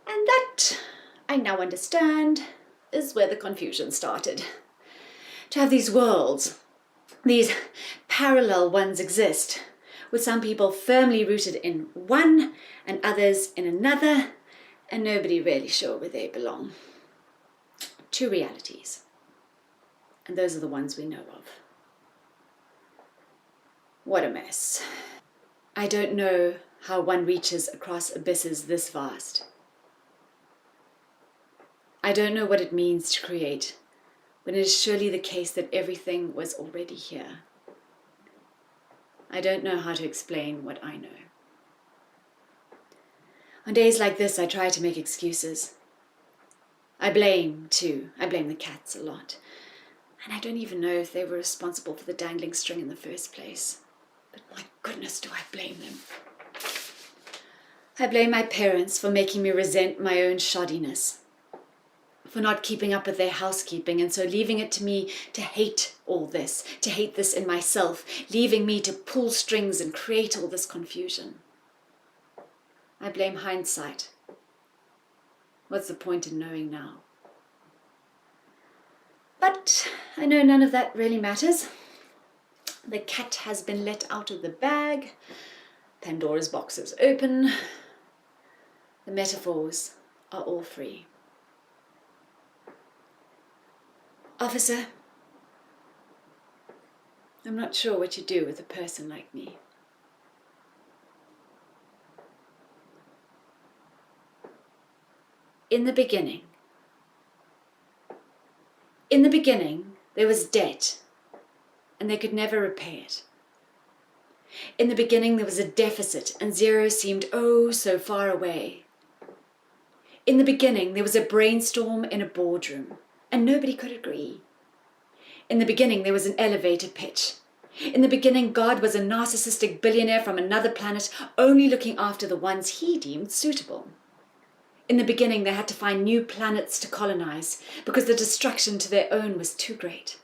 And that, I now understand, is where the confusion started. To have these worlds, these parallel ones exist, with some people firmly rooted in one and others in another, and nobody really sure where they belong. Two realities, and those are the ones we know of. What a mess. I don't know how one reaches across abysses this vast. I don't know what it means to create, when it is surely the case that everything was already here. I don't know how to explain what I know. On days like this, I try to make excuses. I blame, too. I blame the cats a lot. And I don't even know if they were responsible for the dangling string in the first place. But my goodness, do I blame them. I blame my parents for making me resent my own shoddiness, for not keeping up with their housekeeping, and so leaving it to me to hate all this, to hate this in myself, leaving me to pull strings and create all this confusion. I blame hindsight. What's the point in knowing now? But I know none of that really matters. The cat has been let out of the bag. Pandora's box is open. The metaphors are all free. Officer, I'm not sure what you do with a person like me. In the beginning, there was debt, and they could never repay it. In the beginning, there was a deficit, and zero seemed oh so far away. In the beginning, there was a brainstorm in a boardroom, and nobody could agree. In the beginning, there was an elevator pitch. In the beginning, God was a narcissistic billionaire from another planet, only looking after the ones he deemed suitable. In the beginning, they had to find new planets to colonize because the destruction to their own was too great.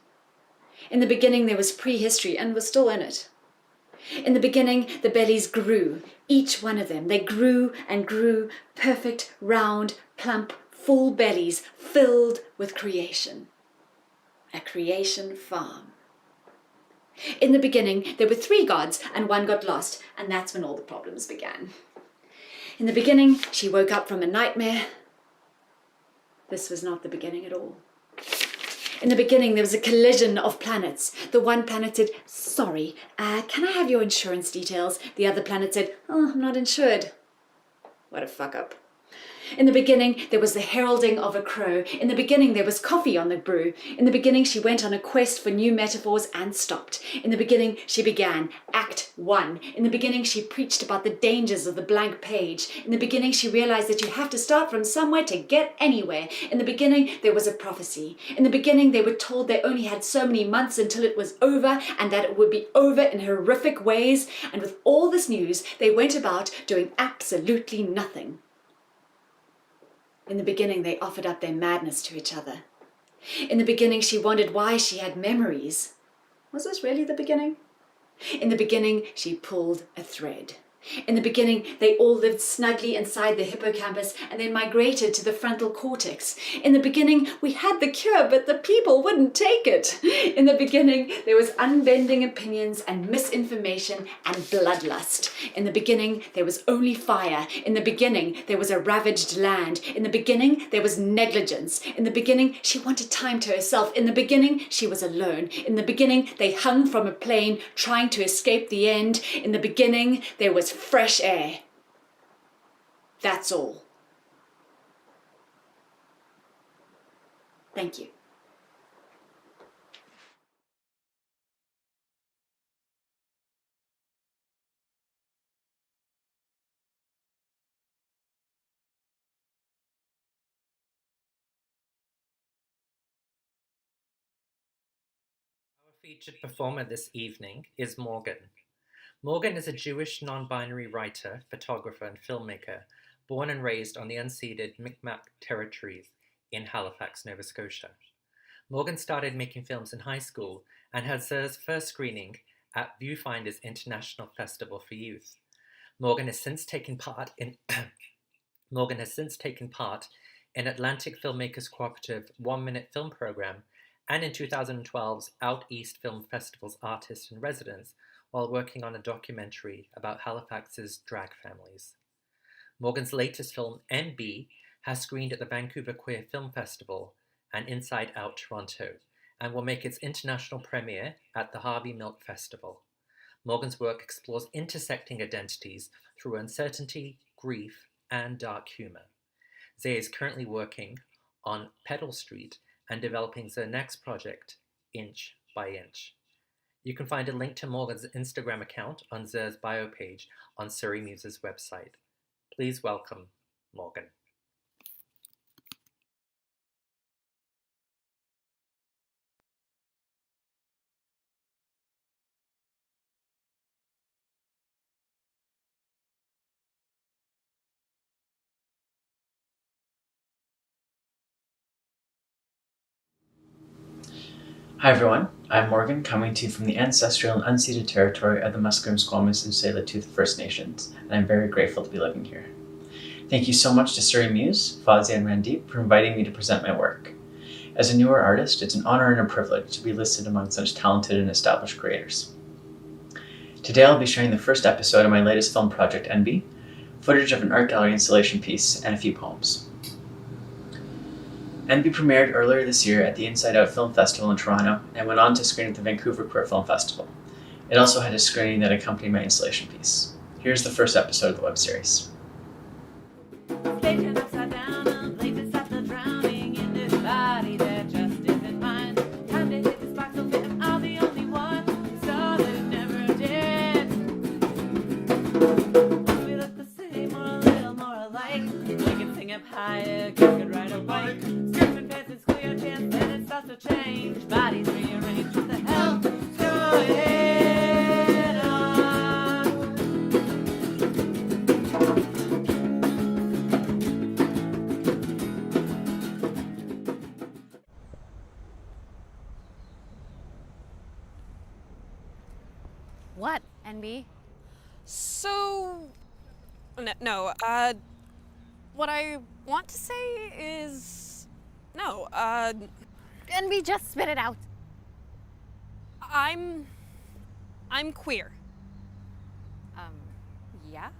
In the beginning, there was prehistory, and we're still in it. In the beginning, the bellies grew, each one of them. They grew and grew, perfect, round, plump, full bellies filled with creation. A creation farm. In the beginning, there were 3 gods and one got lost, and that's when all the problems began. In the beginning, she woke up from a nightmare. This was not the beginning at all. In the beginning, there was a collision of planets. The one planet said, sorry, can I have your insurance details? The other planet said, oh, I'm not insured. What a fuck up. In the beginning, there was the heralding of a crow. In the beginning, there was coffee on the brew. In the beginning, she went on a quest for new metaphors and stopped. In the beginning, she began Act 1. In the beginning, she preached about the dangers of the blank page. In the beginning, she realized that you have to start from somewhere to get anywhere. In the beginning, there was a prophecy. In the beginning, they were told they only had so many months until it was over, and that it would be over in horrific ways. And with all this news, they went about doing absolutely nothing. In the beginning, they offered up their madness to each other. In the beginning, she wondered why she had memories. Was this really the beginning? In the beginning, she pulled a thread. In the beginning, they all lived snugly inside the hippocampus and then migrated to the frontal cortex. In the beginning, we had the cure, but the people wouldn't take it. In the beginning, there was unbending opinions and misinformation and bloodlust. In the beginning, there was only fire. In the beginning, there was a ravaged land. In the beginning, there was negligence. In the beginning, she wanted time to herself. In the beginning, she was alone. In the beginning, they hung from a plane trying to escape the end. In the beginning, there was fresh air. That's all. Thank you. Our featured performer this evening is Morgan. Morgan is a Jewish non-binary writer, photographer, and filmmaker, born and raised on the unceded Mi'kmaq territories in Halifax, Nova Scotia. Morgan started making films in high school and had her first screening at Viewfinder's International Festival for Youth. Morgan has since taken part in Atlantic Filmmakers Cooperative 1-Minute Film Program and in 2012's Out East Film Festival's Artist in Residence, while working on a documentary about Halifax's drag families. Morgan's latest film, MB, has screened at the Vancouver Queer Film Festival and Inside Out Toronto, and will make its international premiere at the Harvey Milk Festival. Morgan's work explores intersecting identities through uncertainty, grief, and dark humor. Zay is currently working on Pedal Street and developing their next project, Inch by Inch. You can find a link to Morgan's Instagram account on Zer's bio page on Surrey Muse's website. Please welcome Morgan. Hi everyone, I'm Morgan, coming to you from the ancestral and unceded territory of the Musqueam, Squamish, and Tsleil-Waututh First Nations, and I'm very grateful to be living here. Thank you so much to Surrey Muse, Fozzie, and Randeep for inviting me to present my work. As a newer artist, it's an honor and a privilege to be listed among such talented and established creators. Today I'll be sharing the first episode of my latest film project, NB, footage of an art gallery installation piece, and a few poems. NB premiered earlier this year at the Inside Out Film Festival in Toronto and went on to screen at the Vancouver Queer Film Festival. It also had a screening that accompanied my installation piece. Here's the first episode of the web series. We can sing up higher, kick it right away. Stripping pants in school, your chance, then it starts to change. Bodies rearranged, what the hell? Going on. What, NB? So, no, what I want to say is, no, NB, just spit it out. I'm queer. Yeah?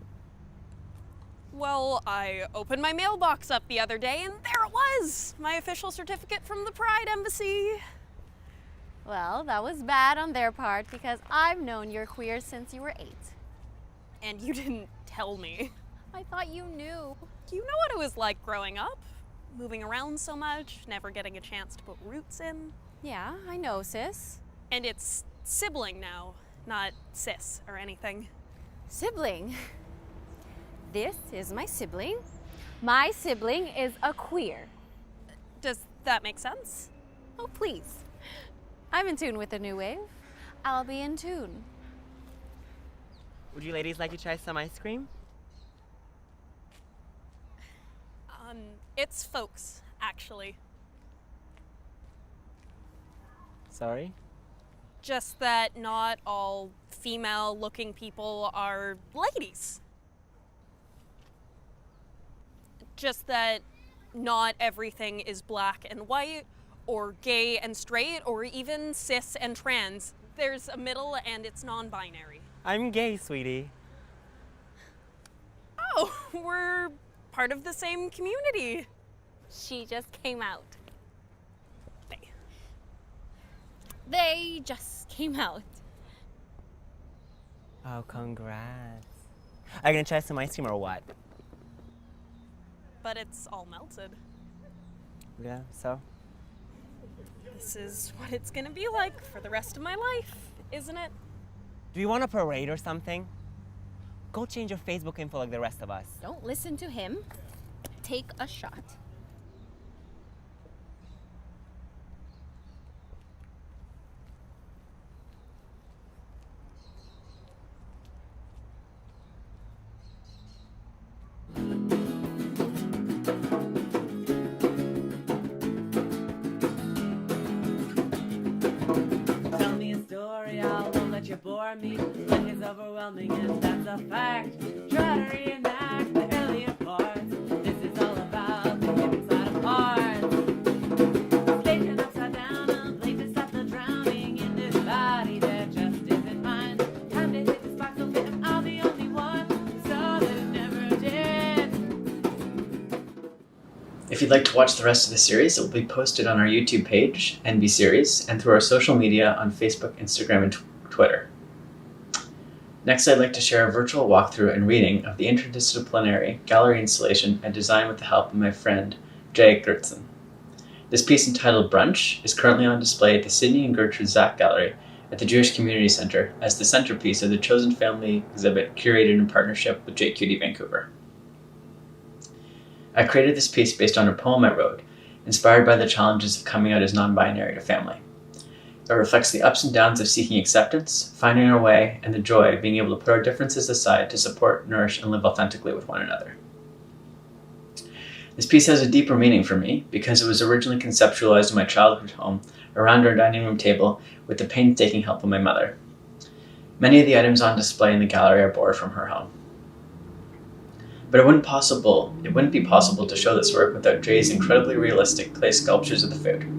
Well, I opened my mailbox up the other day and there it was! My official certificate from the Pride Embassy. Well, that was bad on their part because I've known you're queer since you were 8. And you didn't tell me. I thought you knew. You know what it was like growing up? Moving around so much, never getting a chance to put roots in. Yeah, I know, sis. And it's sibling now, not sis or anything. Sibling? This is my sibling. My sibling is a queer. Does that make sense? Oh, please. I'm in tune with the new wave. I'll be in tune. Would you ladies like to try some ice cream? It's folks, actually. Sorry? Just that not all female-looking people are ladies. Just that not everything is black and white, or gay and straight, or even cis and trans. There's a middle and it's non-binary. I'm gay, sweetie. Oh, we're part of the same community. She just came out. They. They just came out. Oh, congrats. Are you gonna try some ice cream or what? But it's all melted. Yeah, so? This is what it's gonna be like for the rest of my life, isn't it? Do you want a parade or something? Go change your Facebook info like the rest of us. Don't listen to him. Take a shot. Tell me a story, I won't let you bore me. Life is overwhelming and that's a fact. Try to reenact the earlier parts. This is all about the human side of art. Station upside down, a place to stop the drowning in this body that just isn't mine. Time to hit the spark, so fit if I'll be only one. So that never did. If you'd like to watch the rest of the series, it will be posted on our YouTube page, NB Series, and through our social media on Facebook, Instagram, and Twitter. Next, I'd like to share a virtual walkthrough and reading of the interdisciplinary gallery installation I designed with the help of my friend, Jay Gertzen. This piece, entitled Brunch, is currently on display at the Sydney and Gertrude Zach Gallery at the Jewish Community Centre as the centerpiece of the Chosen Family exhibit curated in partnership with JQD Vancouver. I created this piece based on a poem I wrote, inspired by the challenges of coming out as non-binary to family. It reflects the ups and downs of seeking acceptance, finding our way, and the joy of being able to put our differences aside to support, nourish, and live authentically with one another. This piece has a deeper meaning for me because it was originally conceptualized in my childhood home around our dining room table with the painstaking help of my mother. Many of the items on display in the gallery are borrowed from her home. But it wouldn't be possible to show this work without Jay's incredibly realistic clay sculptures of the food.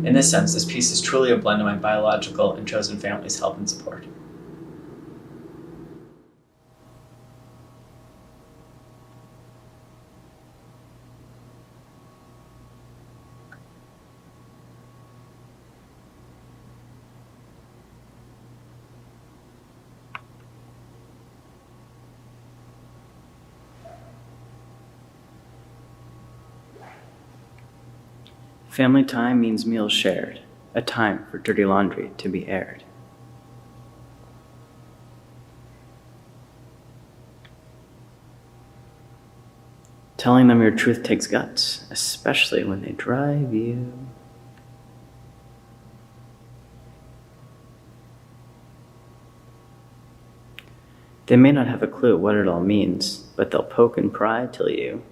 In this sense, this piece is truly a blend of my biological and chosen family's help and support. Family time means meals shared, a time for dirty laundry to be aired. Telling them your truth takes guts, especially when they drive you. They may not have a clue what it all means, but they'll poke and pry till you.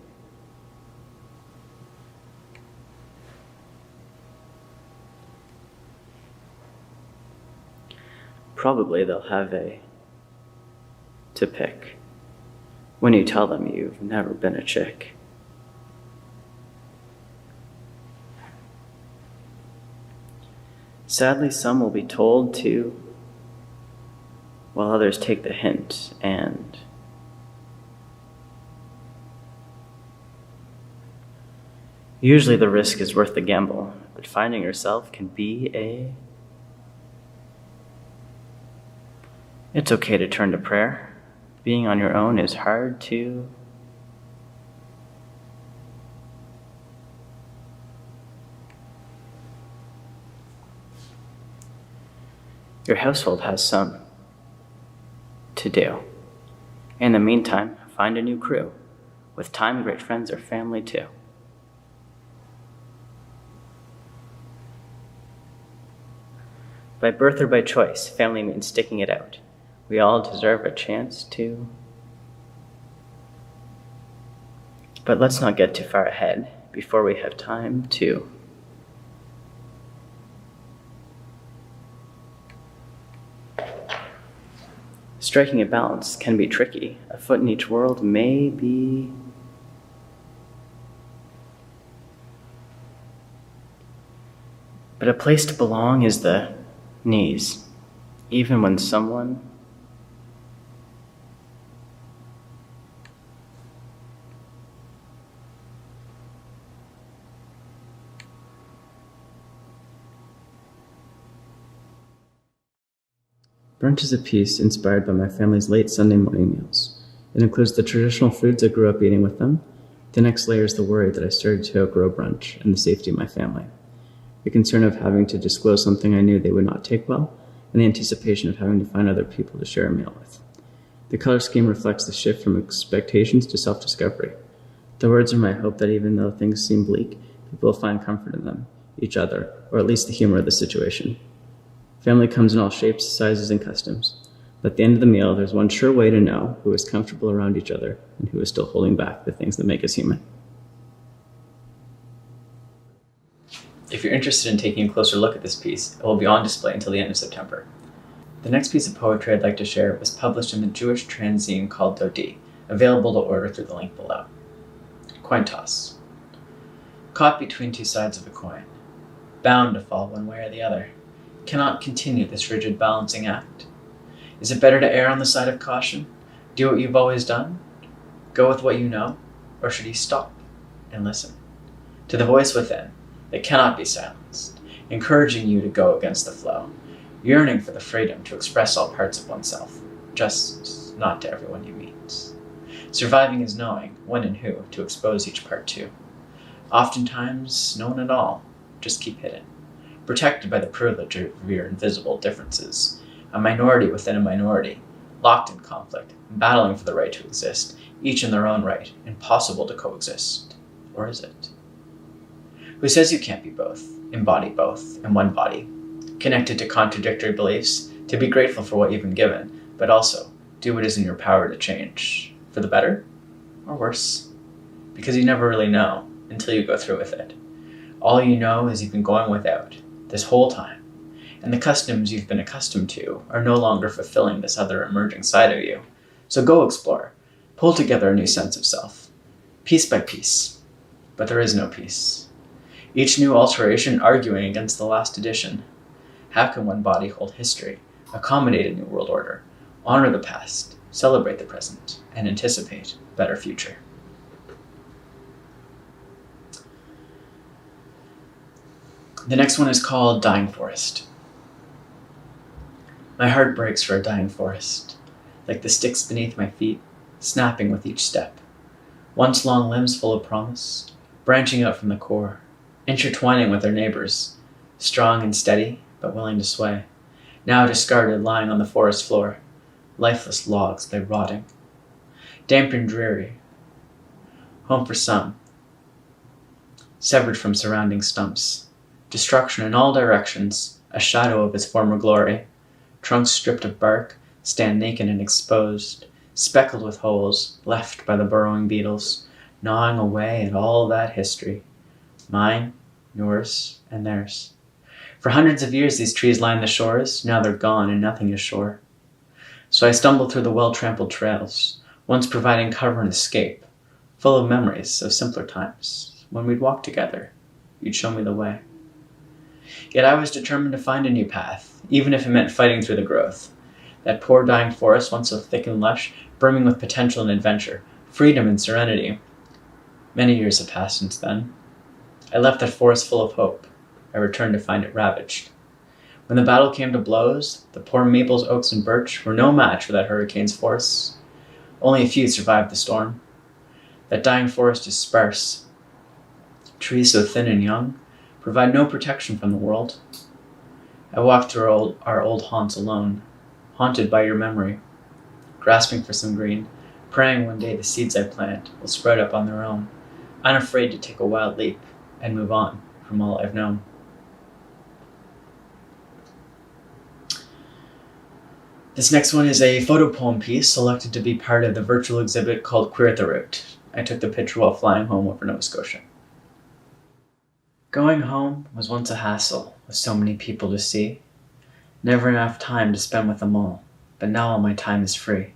Probably they'll have to pick when you tell them you've never been a chick. Sadly, some will be told to, while others take the hint and usually the risk is worth the gamble, but finding yourself can be It's okay to turn to prayer. Being on your own is hard to Your household has some to do. In the meantime, find a new crew. With time, great friends are family too. By birth or by choice, family means sticking it out. We all deserve a chance to. But let's not get too far ahead before we have time to. Striking a balance can be tricky. A foot in each world may be. But a place to belong is the knees, even when someone Brunch is a piece inspired by my family's late Sunday morning meals. It includes the traditional foods I grew up eating with them. The next layer is the worry that I started to outgrow brunch and the safety of my family. The concern of having to disclose something I knew they would not take well, and the anticipation of having to find other people to share a meal with. The color scheme reflects the shift from expectations to self-discovery. The words are my hope that even though things seem bleak, people will find comfort in them, each other, or at least the humor of the situation. Family comes in all shapes, sizes, and customs. But at the end of the meal, there's one sure way to know who is comfortable around each other and who is still holding back the things that make us human. If you're interested in taking a closer look at this piece, it will be on display until the end of September. The next piece of poetry I'd like to share was published in the Jewish tranzine called Dodi, available to order through the link below. Coin toss. Caught between two sides of a coin, bound to fall one way or the other, cannot continue this rigid balancing act. Is it better to err on the side of caution? Do what you've always done? Go with what you know? Or should he stop and listen to the voice within that cannot be silenced, encouraging you to go against the flow, yearning for the freedom to express all parts of oneself, just not to everyone you meet. Surviving is knowing when and who to expose each part to. Oftentimes, no one at all, just keep hidden, protected by the privilege of your invisible differences, a minority within a minority, locked in conflict, battling for the right to exist, each in their own right, impossible to coexist. Or is it? Who says you can't be both, embody both, in one body, connected to contradictory beliefs, to be grateful for what you've been given, but also do what is in your power to change, for the better or worse? Because you never really know until you go through with it. All you know is you've been going without this whole time, and the customs you've been accustomed to are no longer fulfilling this other emerging side of you. So go explore, pull together a new sense of self, piece by piece. But there is no peace. Each new alteration arguing against the last edition. How can one body hold history, accommodate a new world order, honor the past, celebrate the present, and anticipate a better future? The next one is called Dying Forest. My heart breaks for a dying forest, like the sticks beneath my feet, snapping with each step. Once long limbs full of promise, branching out from the core, intertwining with their neighbors, strong and steady, but willing to sway. Now discarded, lying on the forest floor, lifeless logs lay rotting. Damp and dreary, home for some, severed from surrounding stumps. Destruction in all directions, a shadow of its former glory. Trunks stripped of bark, stand naked and exposed, speckled with holes, left by the burrowing beetles, gnawing away at all that history. Mine, yours, and theirs. For hundreds of years these trees line the shores, now they're gone and nothing is sure. So I stumble through the well-trampled trails, once providing cover and escape, full of memories of simpler times, when we'd walk together, you'd show me the way. Yet I was determined to find a new path, even if it meant fighting through the growth. That poor dying forest, once so thick and lush, brimming with potential and adventure, freedom and serenity. Many years have passed since then. I left that forest full of hope. I returned to find it ravaged. When the battle came to blows, the poor maples, oaks, and birch were no match for that hurricane's force. Only a few survived the storm. That dying forest is sparse. Trees so thin and young provide no protection from the world. I walk through our old haunts alone, haunted by your memory, grasping for some green, praying one day the seeds I plant will sprout up on their own, unafraid to take a wild leap and move on from all I've known. This next one is a photo poem piece selected to be part of the virtual exhibit called Queer at the Root. I took the picture while flying home over Nova Scotia. Going home was once a hassle, with so many people to see. Never enough time to spend with them all, but now all my time is free.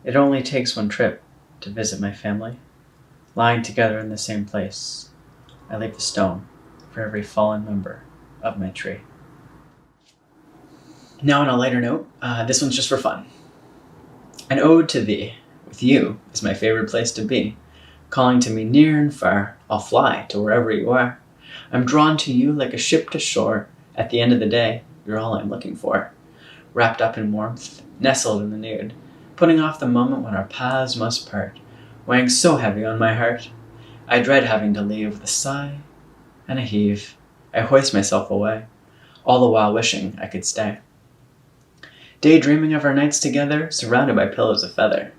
It only takes one trip to visit my family. Lying together in the same place, I leave the stone for every fallen member of my tree. Now on a lighter note, this one's just for fun. An ode to thee, with you is my favorite place to be. Calling to me near and far, I'll fly to wherever you are. I'm drawn to you like a ship to shore. At the end of the day, you're all I'm looking for. Wrapped up in warmth, nestled in the nude, putting off the moment when our paths must part, weighing so heavy on my heart. I dread having to leave with a sigh and a heave. I hoist myself away, all the while wishing I could stay. Daydreaming of our nights together, surrounded by pillows of feather.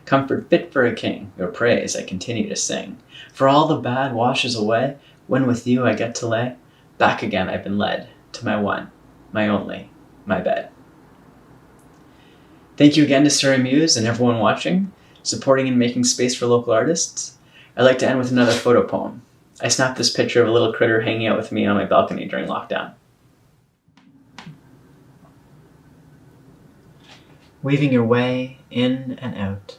Comfort fit for a king, your praise I continue to sing. For all the bad washes away, when with you I get to lay. Back again I've been led to my one, my only, my bed. Thank you again to Surrey Muse and everyone watching, supporting and making space for local artists. I'd like to end with another photo poem. I snapped this picture of a little critter hanging out with me on my balcony during lockdown. Weaving your way in and out,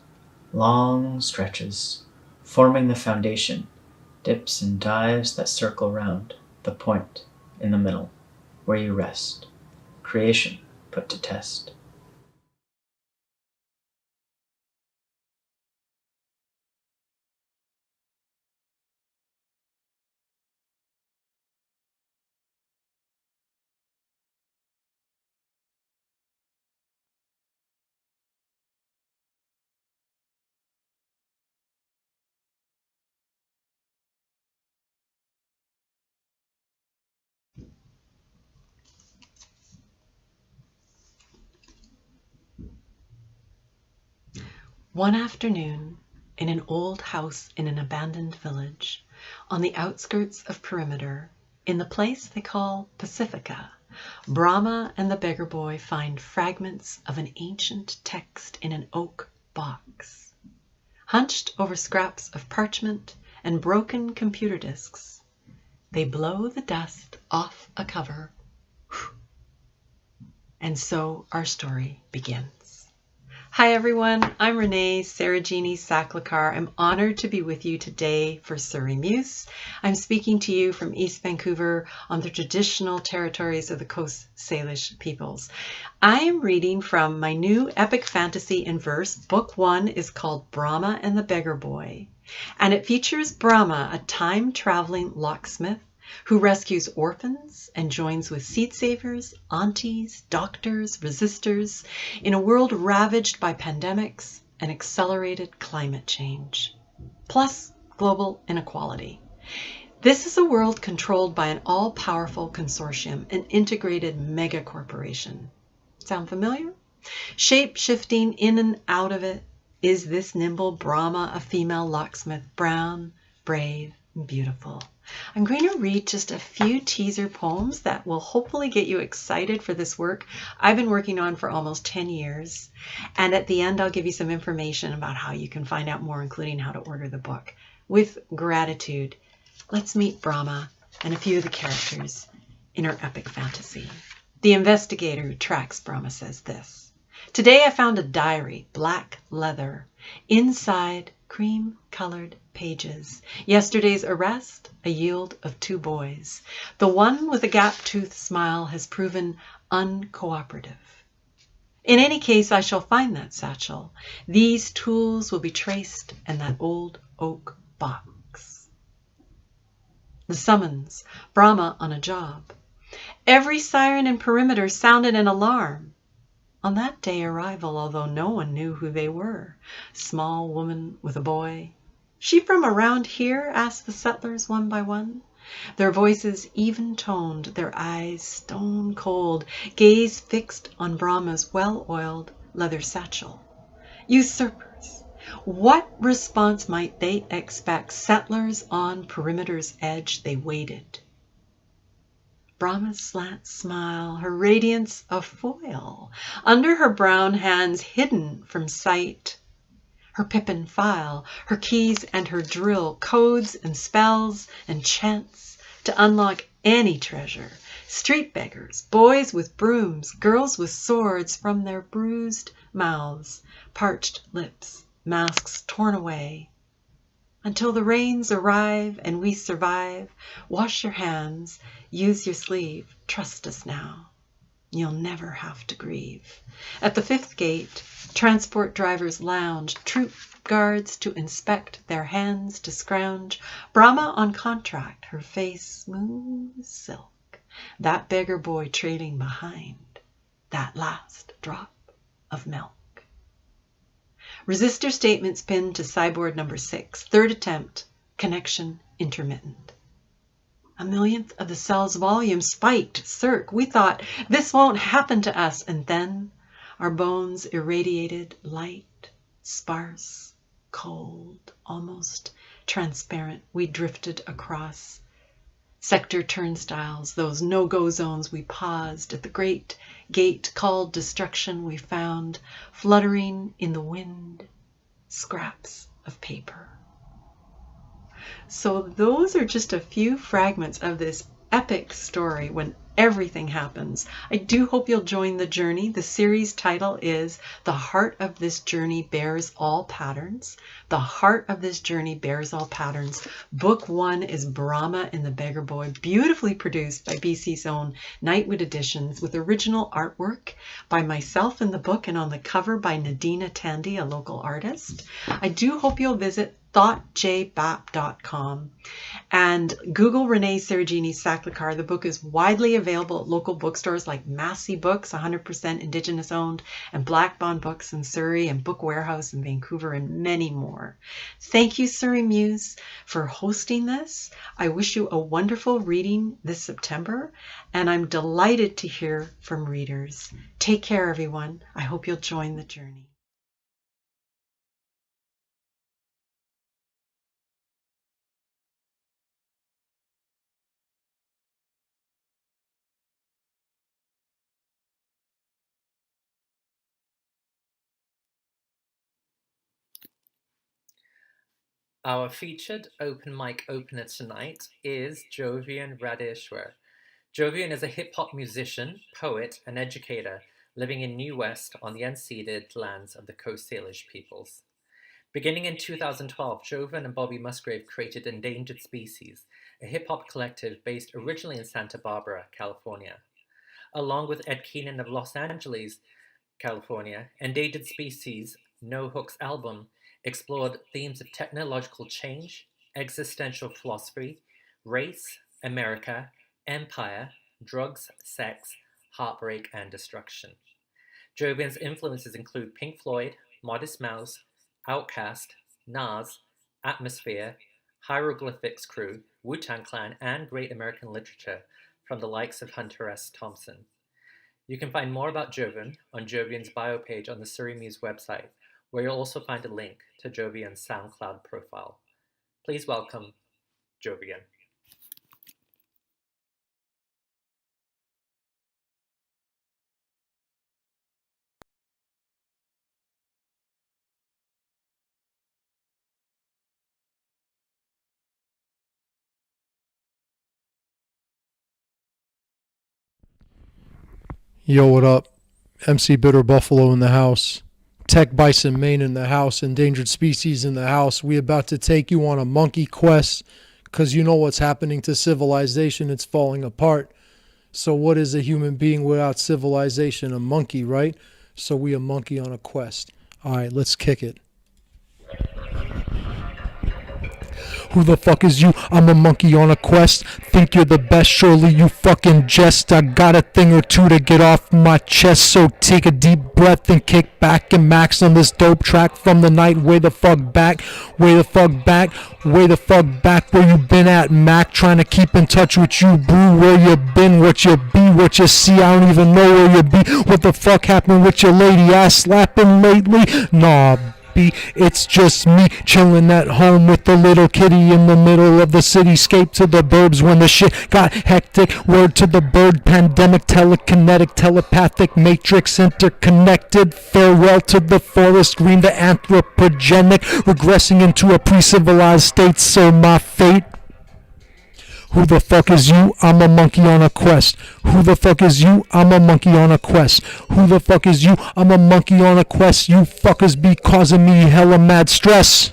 long stretches, forming the foundation, dips and dives that circle round the point in the middle, where you rest, creation put to test. One afternoon, in an old house in an abandoned village, on the outskirts of Perimeter, in the place they call Pacifica, Brahma and the beggar boy find fragments of an ancient text in an oak box. Hunched over scraps of parchment and broken computer disks, they blow the dust off a cover, and so our story begins. Hi everyone, I'm Renee Saklikar. I'm honored to be with you today for Surrey Muse. I'm speaking to you from East Vancouver on the traditional territories of the Coast Salish peoples. I am reading from my new epic fantasy in verse. Book 1 is called Brahma and the Beggar Boy, and it features Brahma, a time-traveling locksmith who rescues orphans and joins with seed savers, aunties, doctors, resistors in a world ravaged by pandemics and accelerated climate change, plus global inequality. This is a world controlled by an all-powerful consortium, an integrated mega-corporation. Sound familiar? Shape-shifting in and out of it, Is this nimble Brahma a female locksmith, brown, brave, and beautiful? I'm going to read just a few teaser poems that will hopefully get you excited for this work I've been working on for almost 10 years. And at the end, I'll give you some information about how you can find out more, including how to order the book. With gratitude, let's meet Brahma and a few of the characters in her epic fantasy. The investigator who tracks Brahma says this: "Today I found a diary, black leather. Inside, cream-colored pages. Yesterday's arrest, a yield of 2 boys. The one with a gap-toothed smile has proven uncooperative. In any case, I shall find that satchel. These tools will be traced in that old oak box." The summons, Brahma on a job. Every siren in perimeter sounded an alarm. On that day arrival, although no one knew who they were. Small woman with a boy. "She from around here?" asked the settlers one by one. Their voices even-toned, their eyes stone-cold, gaze fixed on Brahma's well-oiled leather satchel. Usurpers! What response might they expect? Settlers on perimeter's edge, they waited. Brahma's slant smile, her radiance a foil, under her brown hands hidden from sight. Her pippin file, her keys and her drill, codes and spells and chants to unlock any treasure. Street beggars, boys with brooms, girls with swords, from their bruised mouths, parched lips, masks torn away. Until the rains arrive and we survive, wash your hands, use your sleeve, trust us now. You'll never have to grieve. At the 5th gate, transport drivers lounge, troop guards to inspect, their hands to scrounge. Brahma on contract, her face smooth silk. That beggar boy trailing behind, that last drop of milk. Resistor statements pinned to cyborg number 6. 3rd attempt, connection intermittent. A millionth of the cell's volume spiked. Circ, we thought, this won't happen to us. And then our bones irradiated light, sparse, cold, almost transparent. We drifted across sector turnstiles, those no-go zones. We paused at the great gate called destruction. We found fluttering in the wind scraps of paper. So those are just a few fragments of this epic story when everything happens. I do hope you'll join the journey. The series title is The Heart of This Journey Bears All Patterns. The Heart of This Journey Bears All Patterns. Book 1 is Brahma and the Beggar Boy, beautifully produced by BC's own Nightwood Editions, with original artwork by myself in the book and on the cover by Nadina Tandy, a local artist. I do hope you'll visit thoughtjbap.com and Google Renee Saklikar. The book is widely available at local bookstores like Massey Books, 100% Indigenous owned, and Black Bond Books in Surrey, and Book Warehouse in Vancouver, and many more. Thank you, Surrey Muse, for hosting this. I wish you a wonderful reading this September, and I'm delighted to hear from readers. Take care, everyone. I hope you'll join the journey. Our featured open mic opener tonight is Jovian Radheshwar. Jovian is a hip-hop musician, poet, and educator living in New West on the unceded lands of the Coast Salish peoples. Beginning in 2012, Jovian and Bobby Musgrave created Endangered Species, a hip-hop collective based originally in Santa Barbara, California. Along with Ed Keenan of Los Angeles, California, Endangered Species' No Hooks album explored themes of technological change, existential philosophy, race, America, empire, drugs, sex, heartbreak, and destruction. Jovian's influences include Pink Floyd, Modest Mouse, Outkast, Nas, Atmosphere, Hieroglyphics Crew, Wu-Tang Clan, and great American literature from the likes of Hunter S. Thompson. You can find more about Jovian on Jovian's bio page on the Surrey Muse website, where you'll also find a link to Jovian's SoundCloud profile. Please welcome Jovian. Yo, what up? MC Bitter Buffalo in the house. Tech Bison Maine in the house. Endangered Species in the house. We about to take you on a monkey quest. Cause you know what's happening to civilization. It's falling apart. So what is a human being without civilization? A monkey, right? So we a monkey on a quest. Alright, let's kick it. Who the fuck is you? I'm a monkey on a quest. Think you're the best, surely you fucking jest. I got a thing or two to get off my chest, so take a deep breath and kick back and max on this dope track from the night. Way the fuck back, way the fuck back, way the fuck back. Where you been at, Mac? Trying to keep in touch with you, boo. Where you been, what you be, what you see. I don't even know where you be. What the fuck happened with your lady ass slapping lately? Nah, it's just me chilling at home with the little kitty in the middle of the cityscape to the burbs when the shit got hectic. Word to the bird, pandemic, telekinetic, telepathic, matrix interconnected. Farewell to the forest green, the anthropogenic, regressing into a pre-civilized state. So my fate. Who the fuck is you? I'm a monkey on a quest. Who the fuck is you? I'm a monkey on a quest. Who the fuck is you? I'm a monkey on a quest. You fuckers be causing me hella mad stress.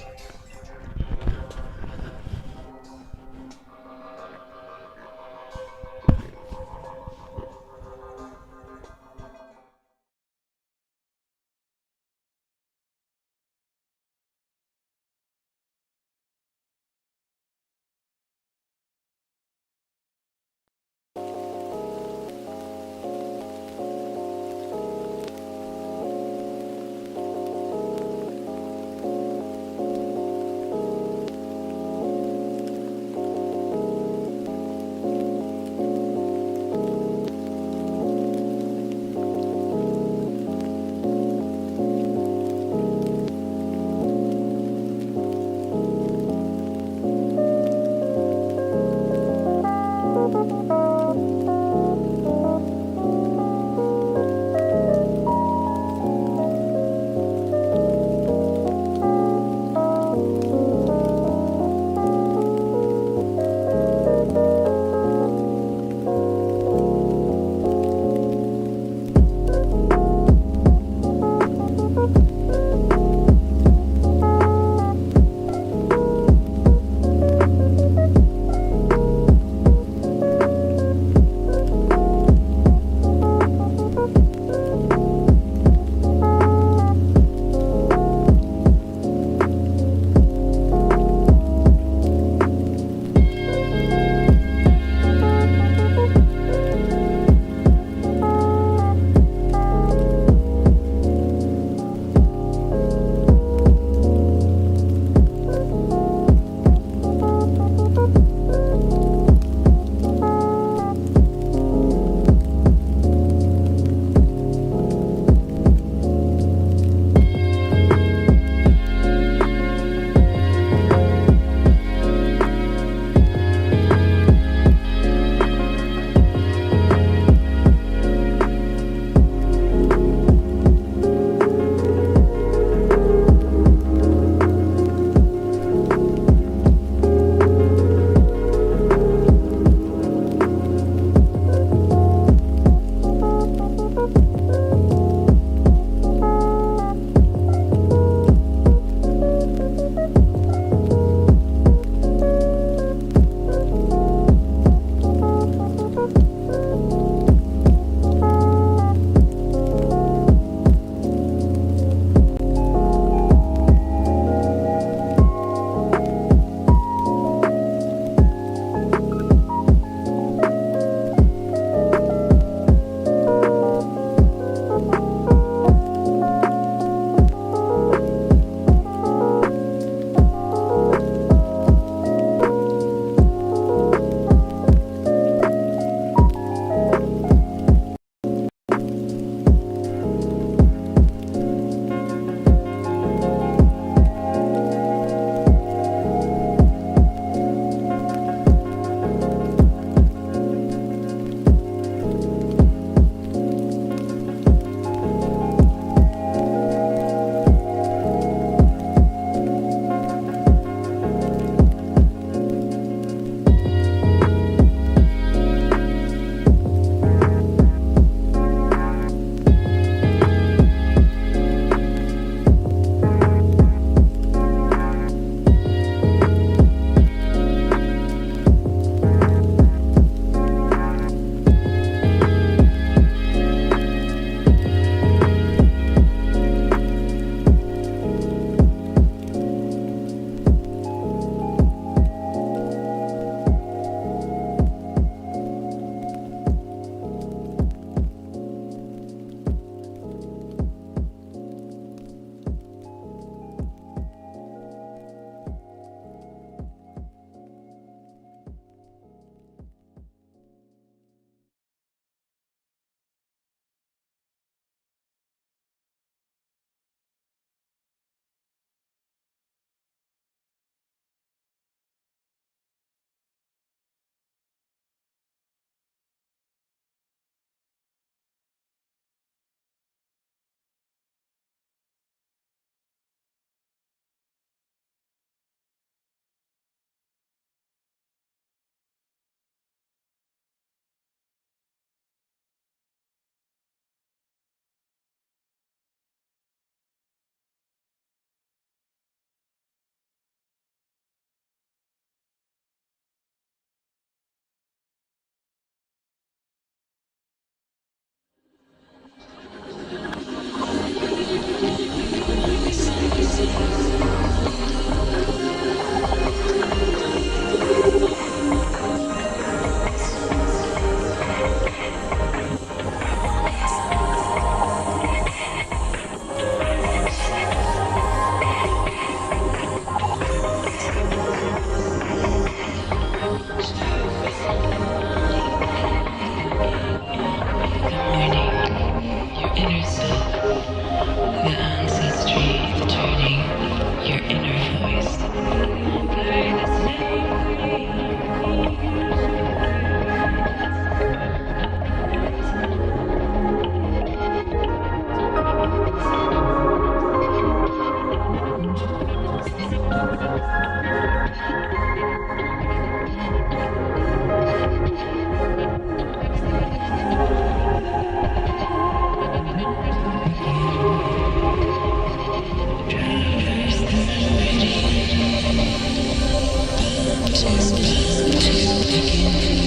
Digging